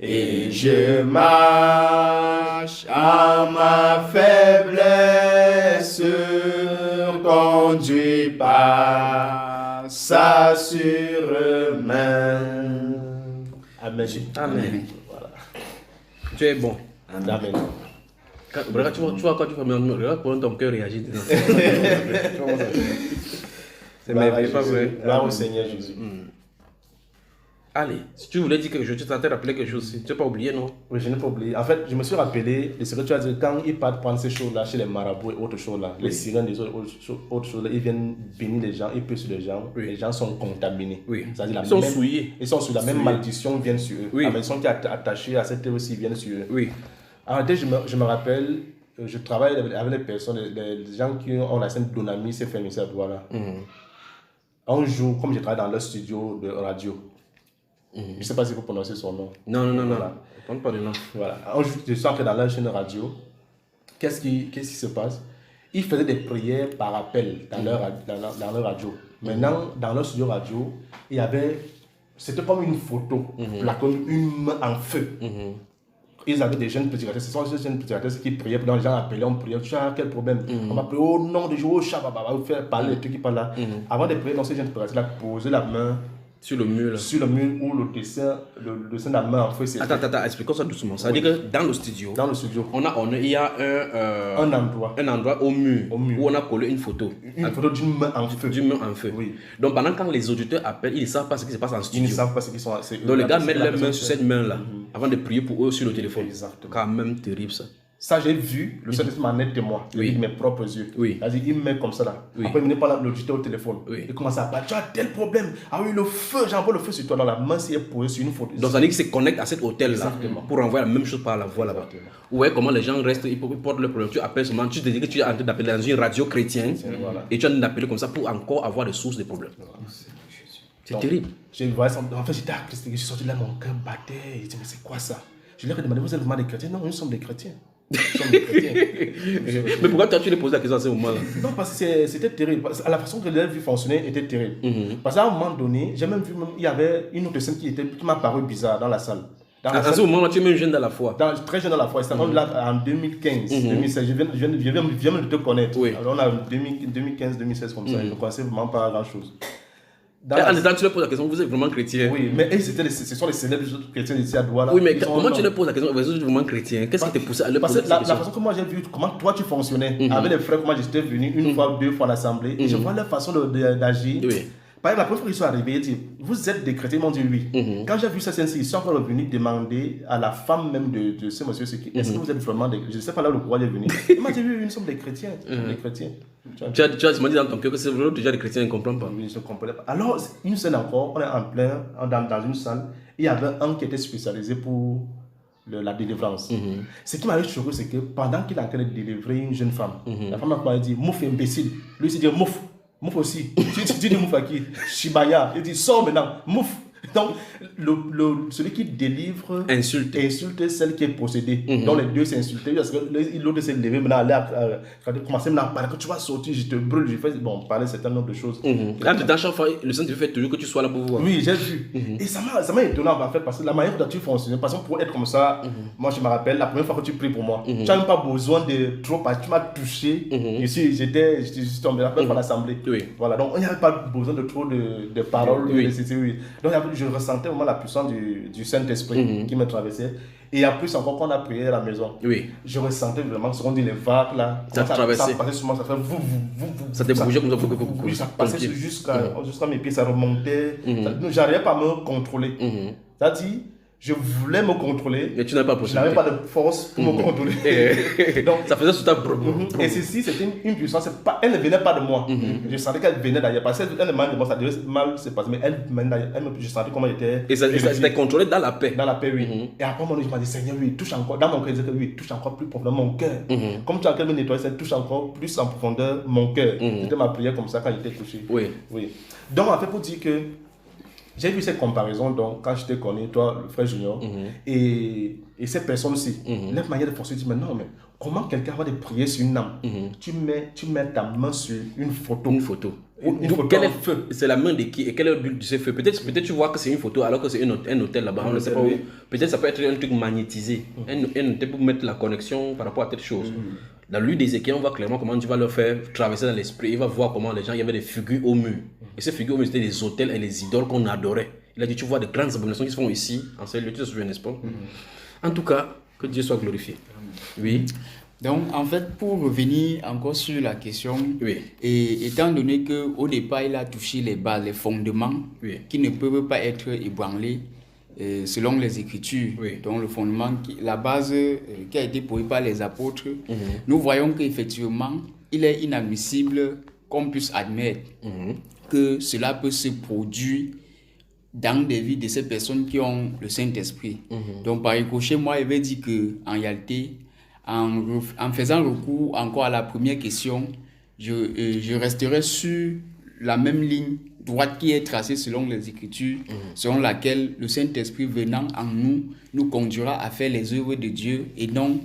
Et je marche à ma faiblesse, conduit par sa sûre main. Amen. Amen. Voilà. Tu es bon. Amen. Regarde, tu vois quand tu fais regarde comment ton cœur réagit. C'est merveilleux, pas vrai? Gloire au Seigneur Jésus. Allez, si tu voulais dire quelque chose, tu t'as rappelé quelque chose, tu n'as pas oublié, non? Oui, je n'ai pas oublié. En fait, je me suis rappelé de ce que tu as dit quand ils partent prendre ces choses-là chez les marabouts et autres choses-là, les sirènes des autres choses-là, ils viennent bénir les gens, ils puent sur les gens, les gens sont contaminés. Oui. C'est-à-dire Ils sont souillés. Ils sont sur la même malédiction vient sur eux. Oui. La malédiction qui est attachée à cette terre aussi vient sur eux. Oui. En fait, je me rappelle, je travaille avec les personnes, les gens qui ont la scène Donami, c'est fait ici à Douala. Un jour, comme je travaille dans leur studio de radio, je ne sais pas si vous prononcez son nom. Non. Voilà. Parle pas de nom. Voilà. Un jour, je suis entré dans leur chaîne de radio. Qu'est-ce qui se passe? Ils faisaient des prières par appel dans leur radio. Maintenant, dans leur studio radio, il y avait. C'était comme une photo, comme une main en feu. Ils avaient des jeunes prédicateurs, ce sont ces jeunes prédicateurs qui priaient, les gens appelaient, on priait, tu as quel problème? On va prier au nom de Dieu, au chat, vous faire parler les trucs qui parlent là. Avant de prier, ces jeunes prédicateurs posaient la main Sur le mur, là. sur le mur où le dessin de la main en feu. Attends, expliquons ça doucement. Ça veut dire que dans le studio, il y a un endroit au mur où on a collé une photo. Une photo d'une main en feu. D'une main en feu. Oui. Donc pendant quand les auditeurs appellent, ils ne savent pas ce qui se passe en Ils studio. ne savent pas ce qu'ils sont. Donc les gars mettent leurs mains sur cette main-là avant de prier pour eux sur le téléphone. Exactement. Quand même terrible ça. Ça, j'ai vu, le Saint-Esprit m'en est témoin, Oui. de mes propres yeux. Oui. C'est-à-dire, il me met comme ça là. Oui. Après, il venait par l'auditeur au téléphone. Oui. Il commence à parler. Tu as tel problème. Ah oui, le feu, j'envoie le feu sur toi. Dans la main, c'est posé sur une photo. Donc ça veut dire qu'ils se connectent à cet hôtel-là Exactement. pour envoyer la même chose par la voix là-bas. Exactement. Vous voyez comment les gens restent, ils portent le problème. Tu appelles seulement, tu te dis que tu es en train d'appeler dans une radio chrétienne Voilà. et tu es en train d'appeler comme ça pour encore avoir des sources de problèmes. C'est Donc, terrible. En fait, j'étais à Christ, je suis sorti là, mon cœur battait. Je dis, mais c'est quoi ça? Je leur ai demandé, vous êtes vraiment des chrétiens? Non, nous sommes des chrétiens. Nous sommes des chrétiens. Mais pourquoi toi, tu lui poses la question à ce moment-là? Non, parce que c'était terrible. Parce que la façon que leur vie fonctionnait était terrible. Parce qu'à un moment donné, j'ai même vu, il y avait une autre scène qui m'a paru bizarre dans la salle. À ce moment-là, tu es même jeune dans la foi. Très jeune dans la foi. C'était là en 2015, 2016. Je viens de te connaître. Oui. Alors on a 2015, 2016 comme ça. Je ne connaissais vraiment pas grand-chose. En disant, tu leur poses la question, vous êtes vraiment chrétien? Oui, mais ce sont les célèbres chrétiens ici à Douala. Oui, mais comment tu leur poses la question, vous êtes vraiment chrétien? Qu'est-ce qui t'a poussé à leur poser Parce la que question? la façon que moi j'ai vu comment toi tu fonctionnais, avec les frères, comment j'étais venu une fois, 2 fois à l'assemblée, et je vois leur façon d'agir. Oui. Par exemple, la première fois qu'ils sont arrivés, ils disent, vous êtes des chrétiens, ils m'ont dit oui. Quand j'ai vu ça, ils sont encore venus demander à la femme même de ce monsieur, est-ce que vous êtes vraiment des chrétiens? Je ne sais pas là où le courage est venu. Il m'a dit, oui, nous sommes des chrétiens. Des chrétiens. Tu as dit dans ton cœur que c'est vrai, déjà les chrétiens ne comprennent pas. Oui, je ne comprenais pas. Alors, une scène encore, on est en plein, dans une salle, il y avait un qui était spécialisé pour la délivrance. Ce qui m'avait choqué, c'est que pendant qu'il est en train de délivrer une jeune femme, la femme m'a dit, mouf imbécile. Lui, il s'est dit, mouf. Mouf aussi. Tu dis mouf à qui? Shibaya. Il dit, sors maintenant. Mouf. Donc, celui qui délivre insulte celle qui est possédée. Donc, les deux s'insultaient. L'autre s'est levé maintenant, allait commencer maintenant à parler. Quand tu vas sortir, je te brûle. Je fais, bon, parler un certain nombre de choses. Dans chaque fois, le Saint-Esprit fait toujours que tu sois là pour voir. Oui, j'ai vu. Et ça m'a étonné en fait, parce que la manière dont tu fonctionnes, parce que pour être comme ça, moi je me rappelle, la première fois que tu pries pour moi, tu n'as même pas besoin de trop, parce que tu m'as touché. J'étais tombé la première fois à l'assemblée. Oui. Voilà, donc il n'y avait pas besoin de trop de paroles. Oui. Donc je ressentais vraiment la puissance du Saint-Esprit qui me traversait. Et en plus, encore quand on a prié à la maison, je ressentais vraiment ce qu'on dit les vagues là. Ça traversait. Ça passait sur moi, ça fait Ça te bougeait comme ça. Oui, ça passait jusqu'à mes pieds, ça remontait. J'arrivais pas à me contrôler. C'est-à-dire, je voulais me contrôler. Mais tu n'avais pas de Je n'avais pas de force pour me contrôler. Donc, ça faisait sous ta et ceci, c'était une puissance. Elle ne venait pas de moi. Je sentais qu'elle venait d'ailleurs. Parce qu'elle ne m'a dit, bon, ça devait mal se passer. Mais elle venait d'ailleurs. Je sentais comment elle était. Et ça s'était contrôlé dans la paix. Dans la paix, oui. Et après, je m'ai dit, Seigneur, oui, touche encore. Dans mon cœur, je disais que oui, touche encore plus profondément mon cœur. Comme tu as me nettoyer, ça touche encore plus en profondeur mon cœur. C'était ma prière comme ça quand j'étais touché. Oui. Donc, en fait, pour dire que j'ai vu cette comparaison donc, quand je t'ai connu, toi, le frère Junior, et ces personnes-ci, leur manière de fonctionner, mais non, mais comment quelqu'un va te prier sur une âme? Tu mets ta main sur une photo. Une photo. Quel est le feu? C'est la main de qui? Et quel est le but de ce feu? Peut-être tu vois que c'est une photo alors que c'est un hôtel là-bas. On ne sait pas où. Peut-être ça peut être un truc magnétisé. Un hôtel pour mettre la connexion par rapport à telle chose. Dans l'huile d'Ézéchiel, on voit clairement comment tu vas leur faire traverser dans l'esprit. Il va voir comment les gens, il y avait des figures au mur. Et ces figures au mur, c'était des hôtels et les idoles qu'on adorait. Il a dit, tu vois de grandes abominations qui se font ici, en ce lieu, tu te souviens, n'est-ce pas? En tout cas, que Dieu soit glorifié. Oui. Donc, en fait, pour revenir encore sur la question, et étant donné qu'au départ, il a touché les bases, les fondements qui ne peuvent pas être ébranlés selon les Écritures. Donc, le fondement, la base qui a été posée par les apôtres, nous voyons qu'effectivement, il est inadmissible qu'on puisse admettre que cela peut se produire dans des vies de ces personnes qui ont le Saint-Esprit. Donc, par ricochet, moi, je vais dire qu'en réalité, en faisant recours encore à la première question, je resterai sur la même ligne droite qui est tracée selon les Écritures, selon laquelle le Saint-Esprit venant en nous conduira à faire les œuvres de Dieu et non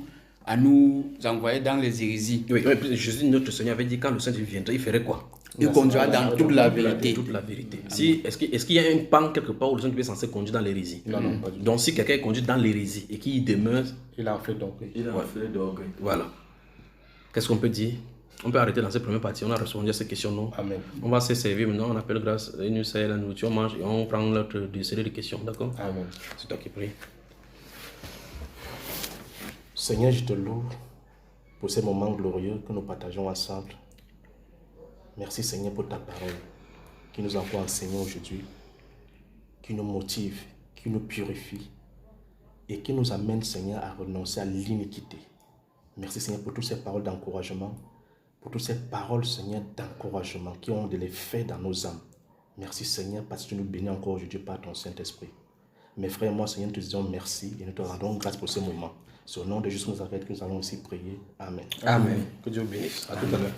à nous envoyer dans les hérésies. Oui, Jésus, notre Seigneur, avait dit quand le Saint-Esprit viendra, il ferait quoi? Il conduira dans toute la vérité. Toute la vérité. Est-ce qu'il y a un pan quelque part où le Saint-Esprit est censé conduire dans l'hérésie? Non, pas du tout. Donc, si quelqu'un est conduit dans l'hérésie et qu'il y demeure, il a fait donc. Voilà. Qu'est-ce qu'on peut dire? On peut arrêter dans cette première partie. On a répondu à ces questions, non? Amen. On va se servir maintenant. On appelle grâce. Et nous, c'est la nourriture, on mange et on prend notre série de questions. D'accord? Amen. C'est toi qui prie. Seigneur, je te loue pour ces moments glorieux que nous partageons ensemble. Merci Seigneur pour ta parole qui nous a encore enseigné aujourd'hui, qui nous motive, qui nous purifie et qui nous amène Seigneur à renoncer à l'iniquité. Merci Seigneur pour toutes ces paroles d'encouragement, pour toutes ces paroles Seigneur d'encouragement qui ont de l'effet dans nos âmes. Merci Seigneur parce que tu nous bénis encore aujourd'hui par ton Saint-Esprit. Mes frères et moi Seigneur, nous te disons merci et nous te rendons grâce pour ce moment. Sur le nom de Jésus Nazareth que nous allons aussi prier. Amen. Amen. Que Dieu bénisse. À tout à l'heure.